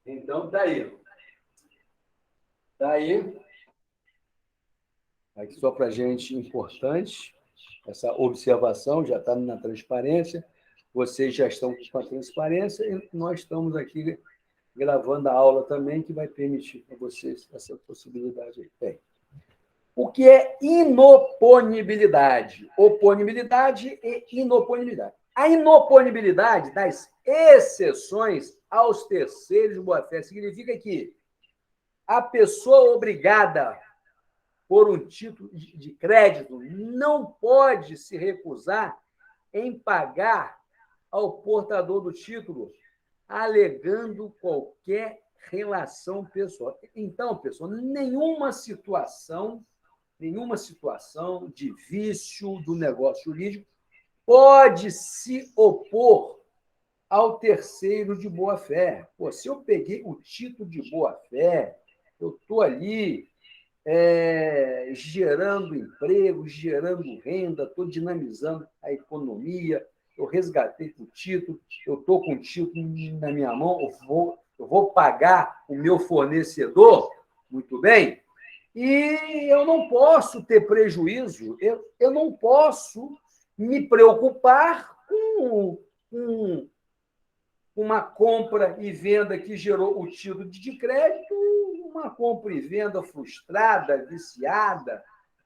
Então, está aí. Está aí. Aqui só para a gente importante, essa observação já está na transparência, vocês já estão com a transparência e nós estamos aqui gravando a aula também, que vai permitir para vocês essa possibilidade aí. Bem, o que é inoponibilidade? Oponibilidade e inoponibilidade. A inoponibilidade das exceções aos terceiros de boa-fé significa que a pessoa obrigada por um título de crédito não pode se recusar em pagar ao portador do título, alegando qualquer relação pessoal. Então, pessoal, nenhuma situação de vício do negócio jurídico pode se opor ao terceiro de boa-fé. Se eu peguei o título de boa-fé, eu estou ali gerando emprego, gerando renda, estou dinamizando a economia, eu resgatei o título, eu estou com o título na minha mão, eu vou pagar o meu fornecedor, muito bem, e eu não posso ter prejuízo, eu não posso me preocupar com uma compra e venda que gerou o título de crédito, uma compra e venda frustrada, viciada,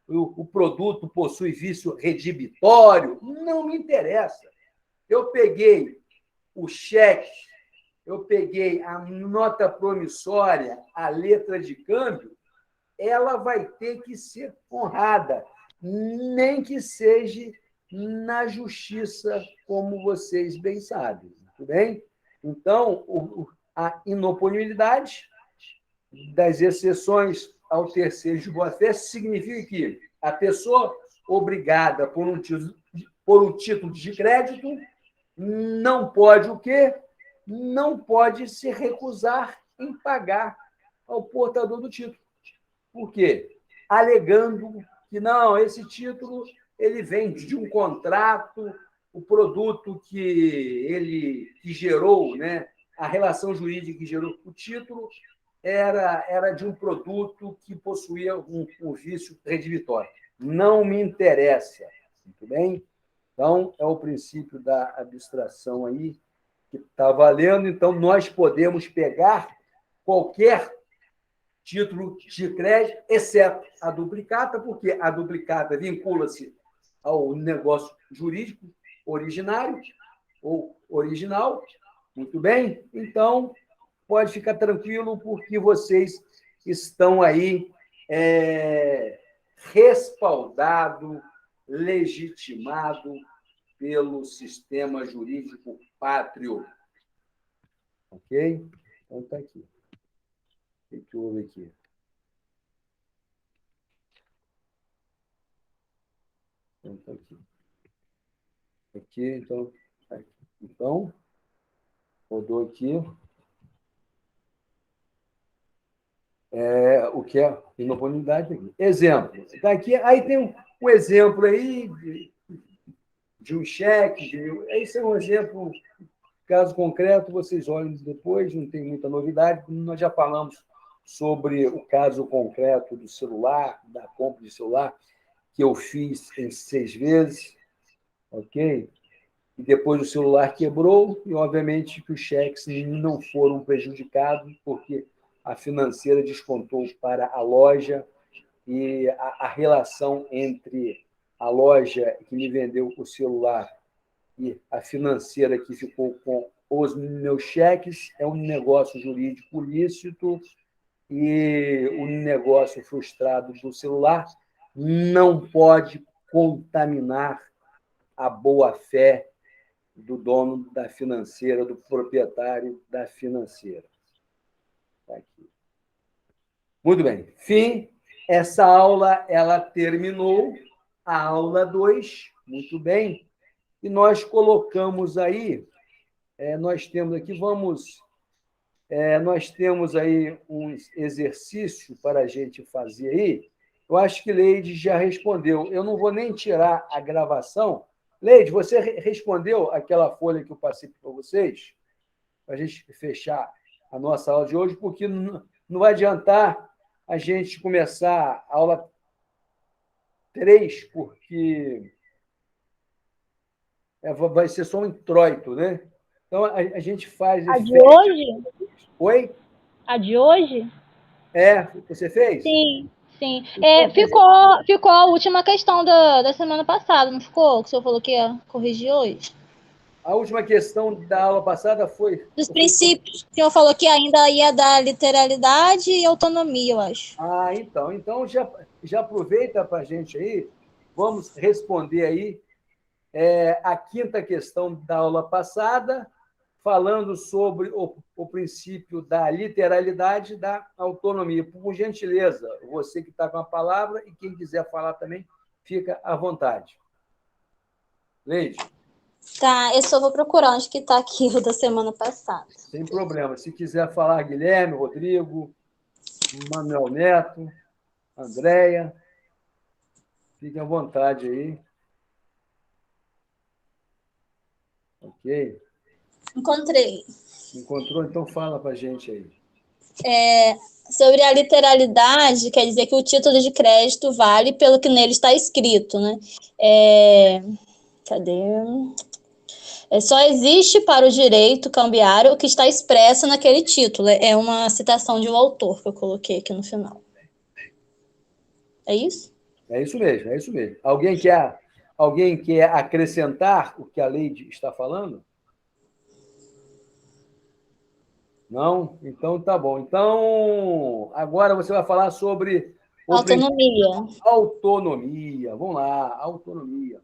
o produto possui vício redibitório, não me interessa. Eu peguei o cheque, eu peguei a nota promissória, a letra de câmbio, ela vai ter que ser honrada, nem que seja na justiça, como vocês bem sabem. Tudo bem? Então, a inoponibilidade das exceções ao terceiro de boa-fé significa que a pessoa obrigada por um título de crédito não pode o quê? Não pode se recusar em pagar ao portador do título. Por quê? Alegando que não, esse título ele vem de um contrato, o produto que gerou, né, a relação jurídica que gerou o título era de um produto que possuía um vício redivitório. Não me interessa. Muito bem? Então, é o princípio da abstração aí que está valendo. Então, nós podemos pegar qualquer título de crédito, exceto a duplicata, porque a duplicata vincula-se ao negócio jurídico originário ou original. Muito bem? Então, pode ficar tranquilo, porque vocês estão aí respaldado, legitimado pelo sistema jurídico pátrio. Ok? Então, está aqui. O que houve aqui? Então, está aqui. Aqui, então, aqui. Então, rodou aqui. O que é inoponibilidade aqui. Exemplo. Daqui, aí tem um exemplo aí de um cheque. Esse é um exemplo, caso concreto, vocês olhem depois, não tem muita novidade. Nós já falamos sobre o caso concreto do celular, da compra de celular, que eu fiz em 6 vezes, ok? E depois o celular quebrou e, obviamente, que os cheques não foram prejudicados, porque a financeira descontou para a loja e a relação entre a loja que me vendeu o celular e a financeira que ficou com os meus cheques é um negócio jurídico lícito e o negócio frustrado do celular não pode contaminar a boa-fé do dono da financeira, do proprietário da financeira. Tá aqui. Muito bem. Fim. Essa aula ela terminou, a aula 2, muito bem. E nós colocamos aí, nós temos aqui, nós temos aí um exercício para a gente fazer aí. Eu acho que Leide já respondeu. Eu não vou nem tirar a gravação. Leide, você respondeu aquela folha que eu passei para vocês? Para a gente fechar a nossa aula de hoje, porque não vai adiantar a gente começar a aula 3, porque vai ser só um introito, né? Então, a gente faz... A de hoje? Oi? A de hoje? Você fez? Sim, sim. Então, Ficou a última questão da semana passada, não ficou? Que o senhor falou que ia corrigir hoje? a última questão da aula passada foi... Dos princípios. O senhor falou que ainda ia dar literalidade e autonomia, eu acho. Então já aproveita para a gente aí, vamos responder aí a quinta questão da aula passada, falando sobre o princípio da literalidade e da autonomia. Por gentileza, você que está com a palavra e quem quiser falar também, fica à vontade. Leide. Tá, eu só vou procurar onde que está aqui o da semana passada. Sem problema. Se quiser falar, Guilherme, Rodrigo, Manuel Neto, Andréia, fiquem à vontade aí. Ok? Encontrei. Encontrou? Então fala para a gente aí. Sobre a literalidade, quer dizer que o título de crédito vale pelo que nele está escrito, né? Cadê? Só existe para o direito cambiário o que está expresso naquele título. É uma citação de um autor que eu coloquei aqui no final. É isso? É isso mesmo, é isso mesmo. Alguém quer acrescentar o que a Leide está falando? Não? Então tá bom. Então, agora você vai falar sobre autonomia. Autonomia. Vamos lá, autonomia.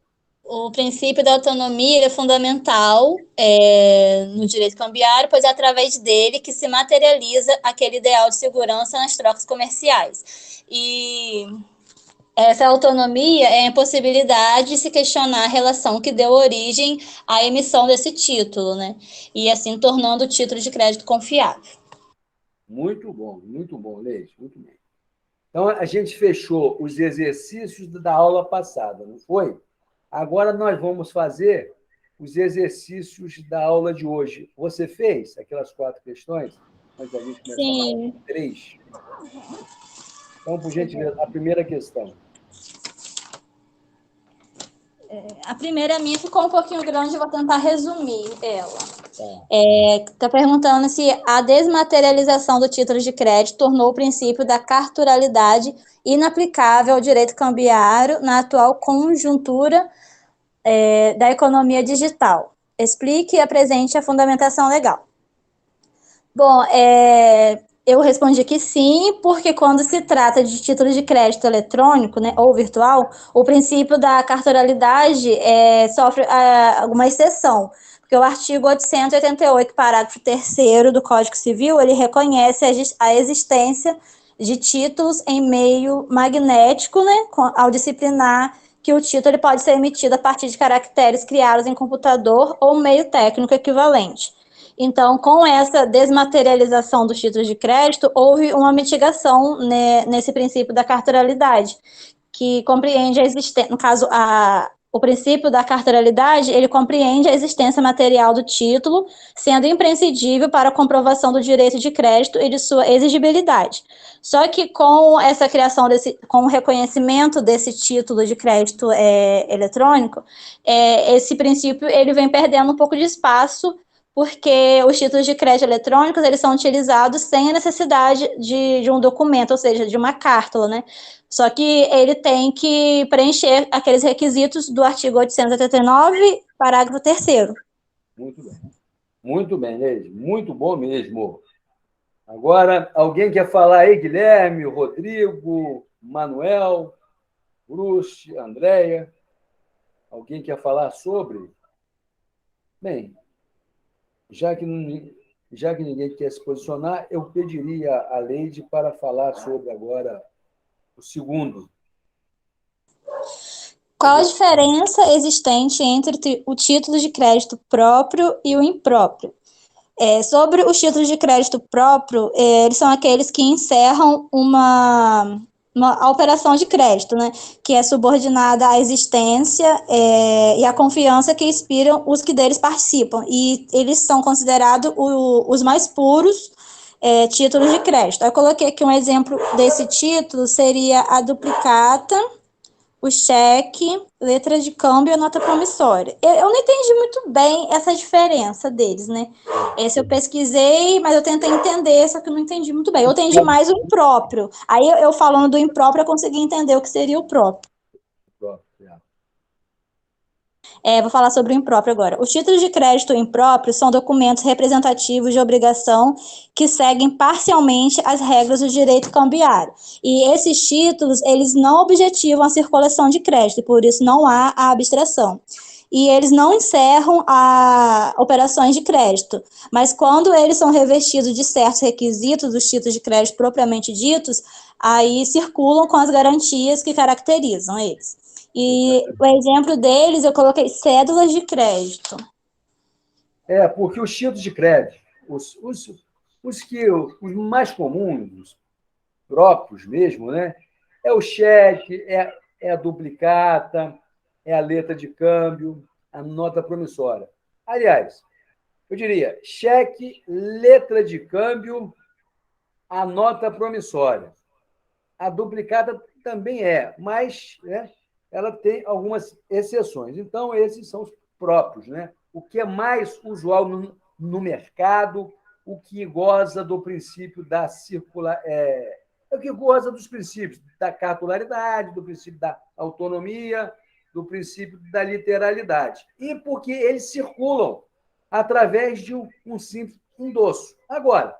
O princípio da autonomia é fundamental no direito cambiário, pois é através dele que se materializa aquele ideal de segurança nas trocas comerciais. E essa autonomia é a impossibilidade de se questionar a relação que deu origem à emissão desse título, né? E assim tornando o título de crédito confiável. Muito bom, Leite, muito bem. Então, a gente fechou os exercícios da aula passada, não foi? Agora nós vamos fazer os exercícios da aula de hoje. Você fez aquelas 4 questões? Antes da gente começar a aula? 3. Então, por gentileza, a primeira questão. A primeira minha ficou um pouquinho grande, vou tentar resumir ela. Está perguntando se a desmaterialização do título de crédito tornou o princípio da carturalidade inaplicável ao direito cambiário na atual conjuntura da economia digital. Explique e apresente a fundamentação legal. Bom, eu respondi que sim, porque quando se trata de título de crédito eletrônico, né, ou virtual, o princípio da cartorialidade sofre alguma exceção, porque o artigo 888, parágrafo 3º do Código Civil, ele reconhece a existência de títulos em meio magnético, né, ao disciplinar que o título ele pode ser emitido a partir de caracteres criados em computador ou meio técnico equivalente. Então, com essa desmaterialização dos títulos de crédito, houve uma mitigação nesse princípio da cartorialidade, que compreende a existência, no caso, o princípio da cartorialidade, ele compreende a existência material do título, sendo imprescindível para a comprovação do direito de crédito e de sua exigibilidade. Só que com essa criação, com o reconhecimento desse título de crédito eletrônico, esse princípio ele vem perdendo um pouco de espaço, porque os títulos de crédito eletrônicos, eles são utilizados sem a necessidade de um documento, ou seja, de uma carta, né? Só que ele tem que preencher aqueles requisitos do artigo 889, parágrafo 3º. Muito bem. Muito bem, Neide. Muito bom mesmo. Agora, alguém quer falar aí? Guilherme, Rodrigo, Manuel, Bruce, Andréia? Alguém quer falar sobre? Bem, já que ninguém quer se posicionar, eu pediria a Leide para falar sobre agora o segundo. Qual a diferença existente entre o título de crédito próprio e o impróprio? Sobre os títulos de crédito próprio, eles são aqueles que encerram uma operação de crédito, né, que é subordinada à existência e à confiança que inspiram os que deles participam, e eles são considerados os mais puros títulos de crédito. Eu coloquei aqui um exemplo desse título, seria a duplicata o cheque, letra de câmbio e a nota promissória. Eu não entendi muito bem essa diferença deles, né? Esse eu pesquisei, mas eu tentei entender, só que eu não entendi muito bem. Eu entendi mais o impróprio. Aí eu falando do impróprio, eu consegui entender o que seria o próprio. Vou falar sobre o impróprio agora. Os títulos de crédito impróprios são documentos representativos de obrigação que seguem parcialmente as regras do direito cambiário. E esses títulos, eles não objetivam a circulação de crédito, e por isso não há a abstração. E eles não encerram operações de crédito, mas quando eles são revestidos de certos requisitos dos títulos de crédito propriamente ditos, aí circulam com as garantias que caracterizam eles. E o exemplo deles, eu coloquei cédulas de crédito. Porque os títulos de crédito, os mais comuns, os próprios mesmo, né? É o cheque, é a duplicata, é a letra de câmbio, a nota promissória. Aliás, eu diria cheque, letra de câmbio, a nota promissória. A duplicata também mas né, ela tem algumas exceções. Então, esses são os próprios. Né? O que é mais usual no mercado, o que goza do princípio da circular... o que goza dos princípios da cartularidade, do princípio da autonomia, do princípio da literalidade. E porque eles circulam através de um simples endosso. Agora,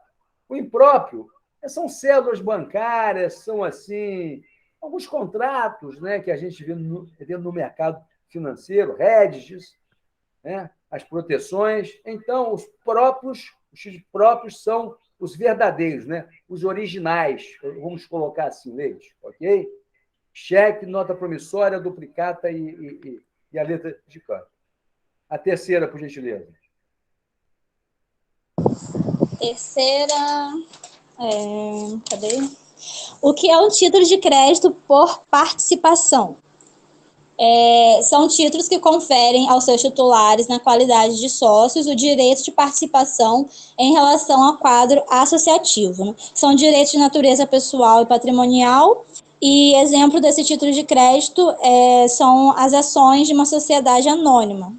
o impróprio são cédulas bancárias, são assim alguns contratos, né, que a gente vê no mercado financeiro, hedges, né, as proteções. Então, os próprios são os verdadeiros, né, os originais, vamos colocar assim neles, ok? Cheque, nota promissória, duplicata e a letra de câmbio. A terceira, por gentileza. Terceira, cadê? O que é um título de crédito por participação? São títulos que conferem aos seus titulares, na qualidade de sócios, o direito de participação em relação ao quadro associativo. Né? São direitos de natureza pessoal e patrimonial, e exemplo desse título de crédito são as ações de uma sociedade anônima.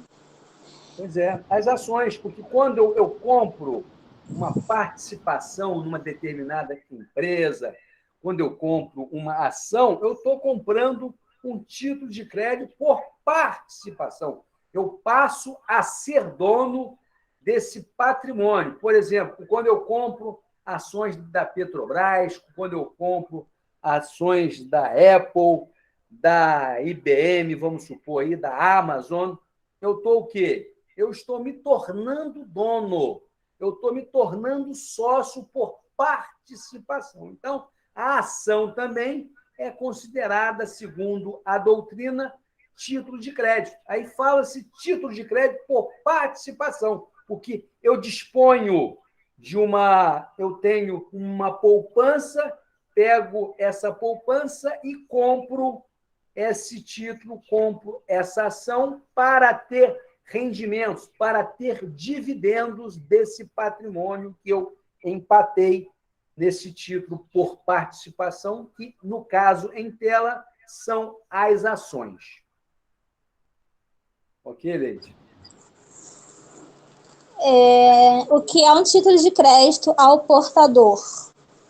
Pois é, as ações, porque quando eu compro uma participação numa determinada empresa, quando eu compro uma ação, eu estou comprando um título de crédito por participação. Eu passo a ser dono desse patrimônio. Por exemplo, quando eu compro ações da Petrobras, quando eu compro ações da Apple, da IBM, vamos supor aí, da Amazon, eu estou o quê? Eu estou me tornando dono, eu estou me tornando sócio por participação. Então, a ação também é considerada, segundo a doutrina, título de crédito. Aí fala-se título de crédito por participação, porque eu disponho eu tenho uma poupança, pego essa poupança e compro esse título, compro essa ação para ter rendimentos, para ter dividendos desse patrimônio que eu empatei nesse título por participação, que, no caso, em tela, são as ações. Ok, Leite? O que é um título de crédito ao portador?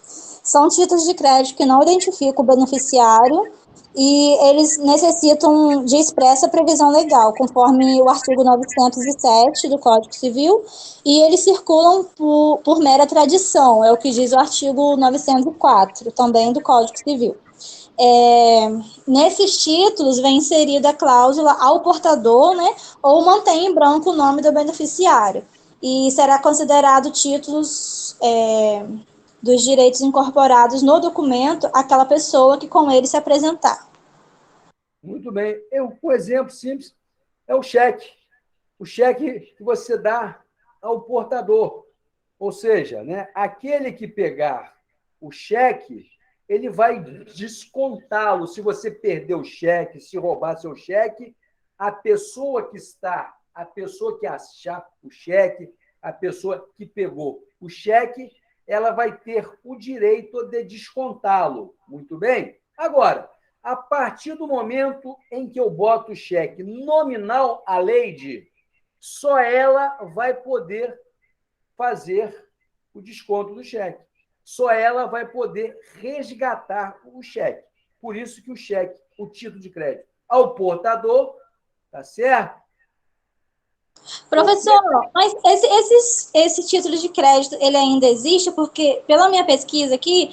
São títulos de crédito que não identificam o beneficiário e eles necessitam de expressa previsão legal, conforme o artigo 907 do Código Civil, e eles circulam por mera tradição, é o que diz o artigo 904, também do Código Civil. Nesses títulos vem inserida a cláusula ao portador, né, ou mantém em branco o nome do beneficiário, e será considerado títulos dos direitos incorporados no documento àquela pessoa que com ele se apresentar. Muito bem. Um exemplo simples é o cheque. O cheque que você dá ao portador. Ou seja, né, aquele que pegar o cheque, ele vai descontá-lo. Se você perder o cheque, se roubar seu cheque, a pessoa que achar o cheque, a pessoa que pegou o cheque, ela vai ter o direito de descontá-lo. Muito bem? Agora, A partir do momento em que eu boto o cheque nominal à Leide, só ela vai poder fazer o desconto do cheque. Só ela vai poder resgatar o cheque. Por isso que o cheque, o título de crédito ao portador, tá certo? Professor, mas esse título de crédito, ele ainda existe? Porque, pela minha pesquisa aqui,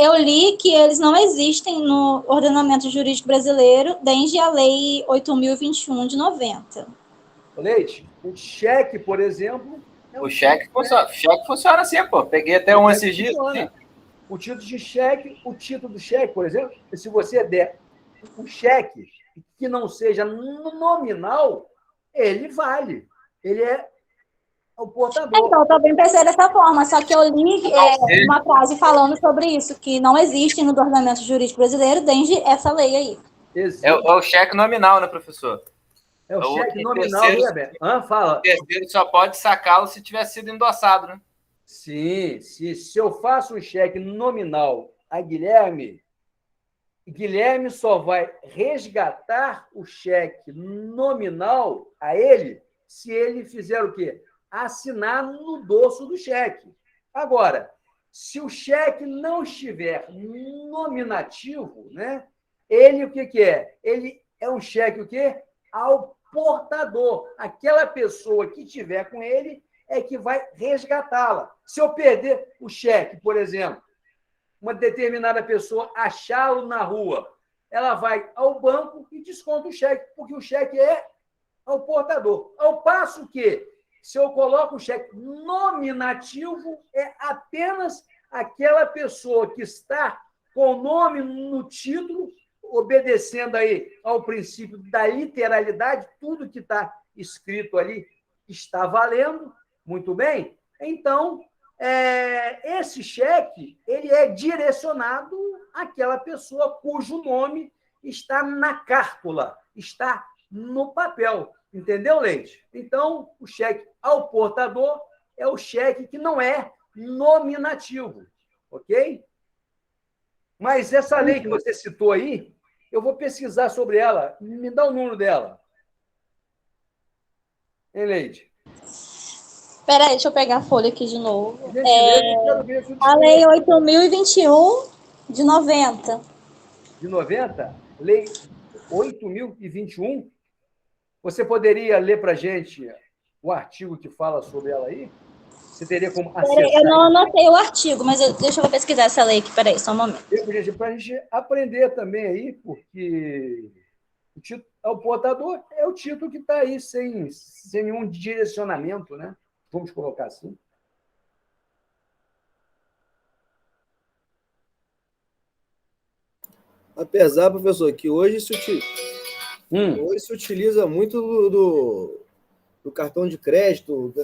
eu li que eles não existem no ordenamento jurídico brasileiro desde a Lei 8.021 de 90. Leite, o cheque, por exemplo... O cheque funciona assim, pô. Peguei até um esses dias. O título de cheque, o título do cheque, por exemplo, se você der um cheque que não seja nominal, ele vale. Ele é o portador. Então, eu também pensei dessa forma, só que eu li uma frase falando sobre isso, que não existe no ordenamento jurídico brasileiro desde essa lei aí. É o cheque nominal, né, professor? É o cheque nominal, viu, Roberto? Fala. O terceiro só pode sacá-lo se tiver sido endossado, né? Sim, se eu faço um cheque nominal a Guilherme só vai resgatar o cheque nominal a ele se ele fizer o quê? Assinar no dorso do cheque. Agora, se o cheque não estiver nominativo, né? Ele o que é? Ele é um cheque o quê? Ao portador. Aquela pessoa que tiver com ele é que vai resgatá-la. Se eu perder o cheque, por exemplo, uma determinada pessoa achá-lo na rua, ela vai ao banco e desconta o cheque, porque o cheque é ao portador. Ao passo que, se eu coloco o cheque nominativo, é apenas aquela pessoa que está com o nome no título, obedecendo aí ao princípio da literalidade, tudo que está escrito ali está valendo, muito bem? Então, esse cheque ele é direcionado àquela pessoa cujo nome está na cártula, está no papel. Entendeu, Leite? Então, o cheque ao portador é o cheque que não é nominativo, ok? Mas essa lei que você citou aí, eu vou pesquisar sobre ela. Me dá o número dela. Hein, Leite? Espera aí, deixa eu pegar a folha aqui de novo. A Lei 8.021 de 90. De 90? Lei 8.021? Você poderia ler para a gente o artigo que fala sobre ela aí? Você teria como acessar? Eu não anotei o artigo, mas deixa eu pesquisar essa lei aqui. Peraí, só um momento. Para a gente aprender também aí, porque o título ao portador é o título que está aí sem nenhum direcionamento, né? Vamos colocar assim. Apesar, professor, que hoje se utiliza muito do cartão de crédito,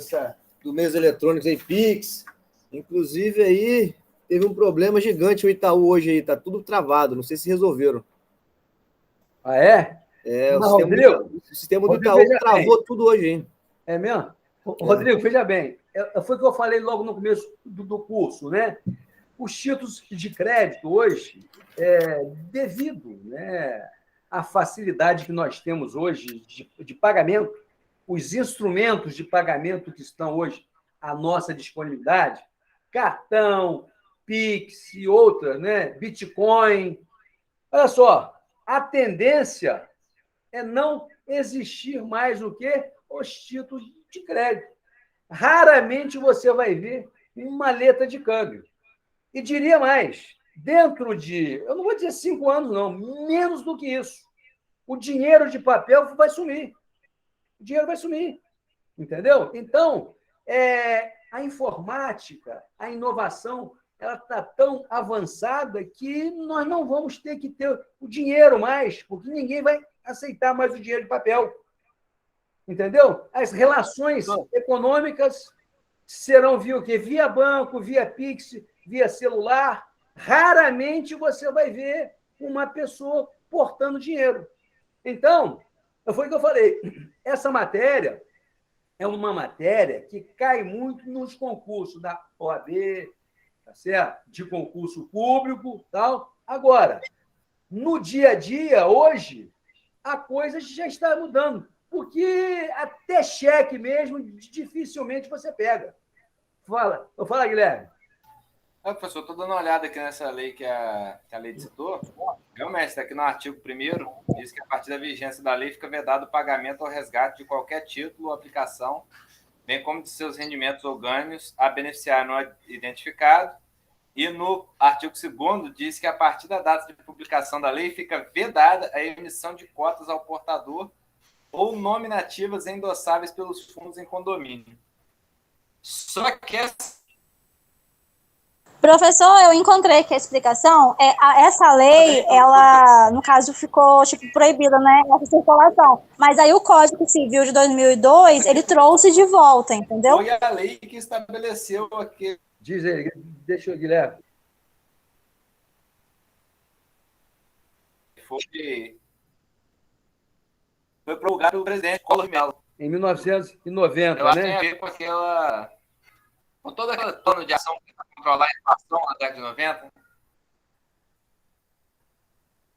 do meios eletrônicos aí, Pix. Inclusive, aí teve um problema gigante o Itaú hoje aí, está tudo travado, não sei se resolveram. Ah, é? O sistema do Itaú travou tudo hoje, hein? É mesmo? Rodrigo, veja bem, foi o que eu falei logo no começo do curso, né? Os títulos de crédito hoje, devido, né, à facilidade que nós temos hoje de pagamento, os instrumentos de pagamento que estão hoje à nossa disponibilidade, cartão, Pix e outras, né, Bitcoin. Olha só, a tendência é não existir mais o quê? Os títulos de crédito. Raramente você vai ver uma letra de câmbio. E diria mais, dentro de, eu não vou dizer 5 anos, não, menos do que isso, o dinheiro de papel vai sumir. O dinheiro vai sumir. Entendeu? Então, a informática, a inovação, ela está tão avançada que nós não vamos ter que ter o dinheiro mais, porque ninguém vai aceitar mais o dinheiro de papel. Entendeu? As relações econômicas serão via o quê? Via banco, via Pix, via celular. Raramente você vai ver uma pessoa portando dinheiro. Então, foi o que eu falei. Essa matéria é uma matéria que cai muito nos concursos da OAB, tá certo? De concurso público, tal. Agora, no dia a dia, hoje, a coisa já está mudando. Porque até cheque mesmo, dificilmente você pega. Fala, Guilherme. Professor, estou dando uma olhada aqui nessa lei que a lei citou. Realmente, está aqui no artigo 1º, diz que a partir da vigência da lei fica vedado o pagamento ou resgate de qualquer título ou aplicação, bem como de seus rendimentos ou ganhos a beneficiário não identificado. E no artigo 2º diz que a partir da data de publicação da lei fica vedada a emissão de cotas ao portador ou nominativas endossáveis pelos fundos em condomínio. Só que Professor, eu encontrei aqui a explicação. Essa lei, ela, no caso, ficou proibida, né, essa circulação. Mas aí o Código Civil de 2002, ele trouxe de volta, entendeu? Foi a lei que estabeleceu aqui. Diz aí, deixa eu, Guilherme. Foi promulgado pelo presidente Collor de Mello. Em 1990, eu acho né? que tem a ver com aquela... com toda aquela plano de ação para controlar a inflação na década de 90.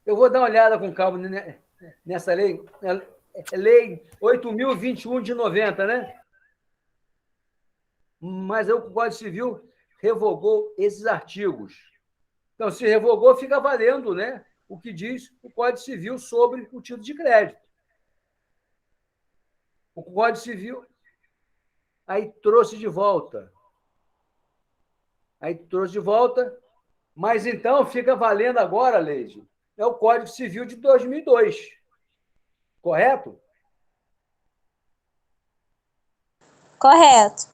Eu vou dar uma olhada com calma nessa lei. É lei 8.021 de 90, né? Mas o Código Civil revogou esses artigos. Então, se revogou, fica valendo, né, o que diz o Código Civil sobre o título de crédito. O Código Civil aí trouxe de volta. Mas então fica valendo agora, Leide, é o Código Civil de 2002. Correto? Correto.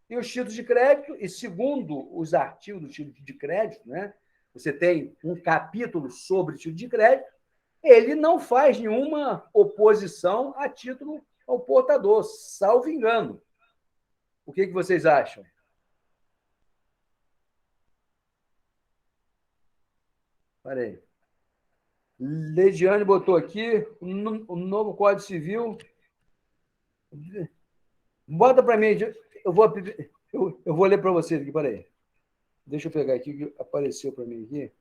E os títulos de crédito, e segundo os artigos do título de crédito, né, você tem um capítulo sobre título de crédito, ele não faz nenhuma oposição a título ao portador, salvo engano. O que vocês acham? Parei. Leidiane botou aqui o novo Código Civil. Bota para mim, eu vou ler para vocês aqui, peraí. Deixa eu pegar aqui, que apareceu para mim aqui.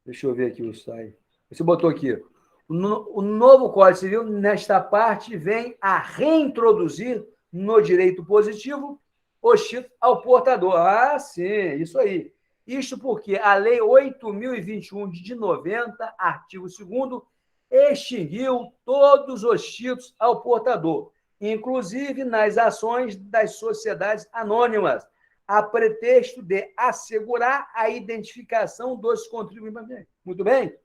Deixa eu ver aqui o site. Você botou aqui. O novo Código Civil, nesta parte, vem a reintroduzir no direito positivo os títulos ao portador. Ah, sim, isso aí. Isto porque a Lei 8.021 de 90, artigo 2º, extinguiu todos os títulos ao portador, inclusive nas ações das sociedades anônimas, a pretexto de assegurar a identificação dos contribuintes. Muito bem?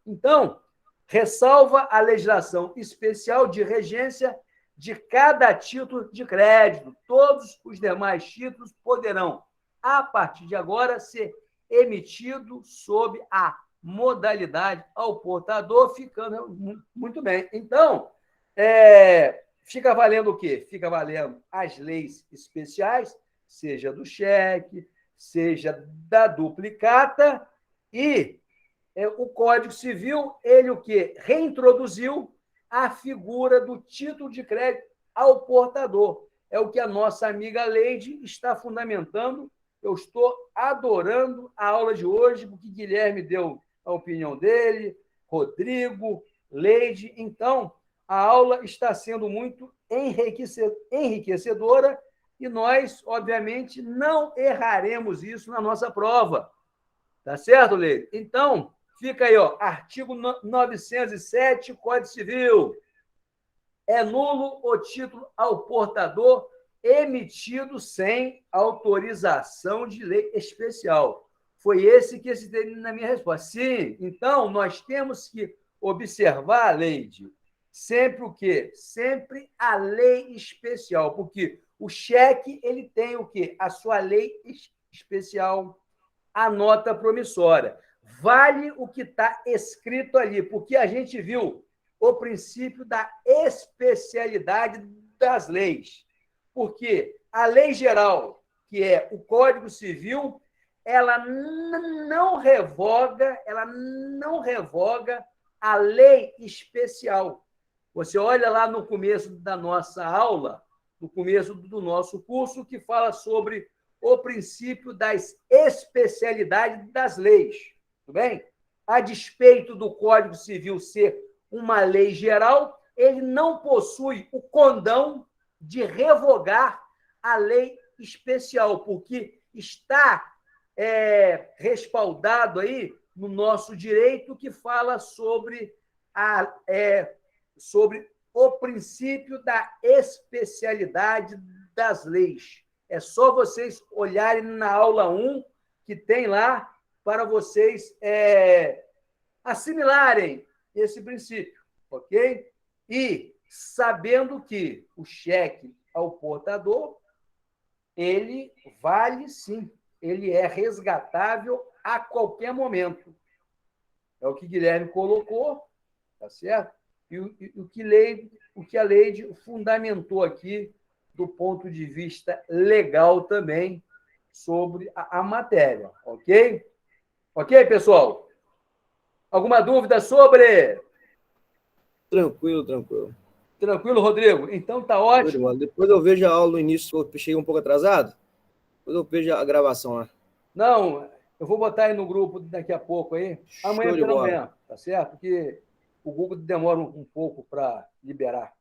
Então, ressalva a legislação especial de regência de cada título de crédito. Todos os demais títulos poderão, a partir de agora, ser emitidos sob a modalidade ao portador, ficando muito bem. Então, fica valendo o quê? Fica valendo as leis especiais, seja do cheque, seja da duplicata, e o Código Civil, ele o quê? Reintroduziu a figura do título de crédito ao portador. É o que a nossa amiga Leide está fundamentando. Eu estou adorando a aula de hoje, porque Guilherme deu a opinião dele, Rodrigo, Leide. Então, a aula está sendo muito enriquecedora e nós, obviamente, não erraremos isso na nossa prova. Tá certo, Leide? Então, fica aí, ó, artigo 907, Código Civil. É nulo o título ao portador emitido sem autorização de lei especial. Foi esse que citei na minha resposta. Sim, então nós temos que observar, Leide, sempre o quê? Sempre a lei especial, porque o cheque ele tem o quê? A sua lei especial, a nota promissória. Vale o que está escrito ali, porque a gente viu o princípio da especialidade das leis. Porque a lei geral, que é o Código Civil, ela não revoga a lei especial. Você olha lá no começo da nossa aula, no começo do nosso curso, que fala sobre o princípio das especialidades das leis. Tudo bem? A despeito do Código Civil ser uma lei geral, ele não possui o condão de revogar a lei especial, porque está respaldado aí no nosso direito que fala sobre o princípio da especialidade das leis. É só vocês olharem na aula 1, que tem lá, para vocês assimilarem esse princípio, ok? E sabendo que o cheque ao portador, ele vale sim, ele é resgatável a qualquer momento. É o que Guilherme colocou, tá certo? E o que a lei fundamentou aqui do ponto de vista legal também sobre a matéria, ok? Ok, pessoal? Alguma dúvida sobre? Tranquilo. Tranquilo, Rodrigo? Então tá ótimo. Depois eu vejo a aula no início, eu cheguei um pouco atrasado. Depois eu vejo a gravação lá. Não, eu vou botar aí no grupo daqui a pouco aí. Amanhã pela manhã, tá certo? Porque o Google demora um pouco para liberar,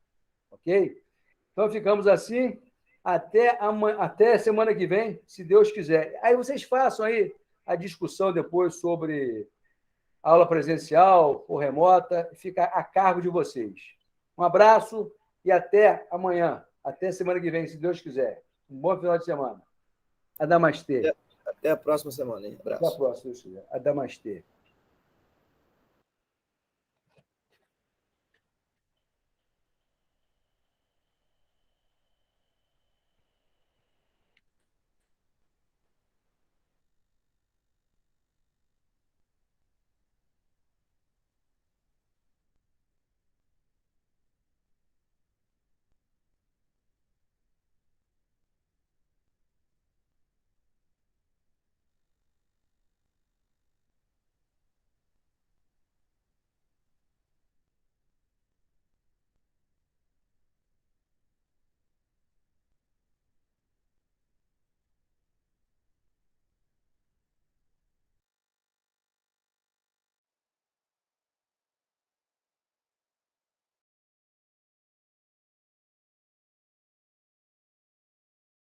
ok? Então ficamos assim até semana que vem, se Deus quiser. Aí vocês façam aí a discussão depois sobre aula presencial ou remota, fica a cargo de vocês. Um abraço e até amanhã, até semana que vem, se Deus quiser. Um bom final de semana. Adamastê. Até a próxima semana. Hein? Abraço. Até a próxima, se Deus quiser. Adamastê.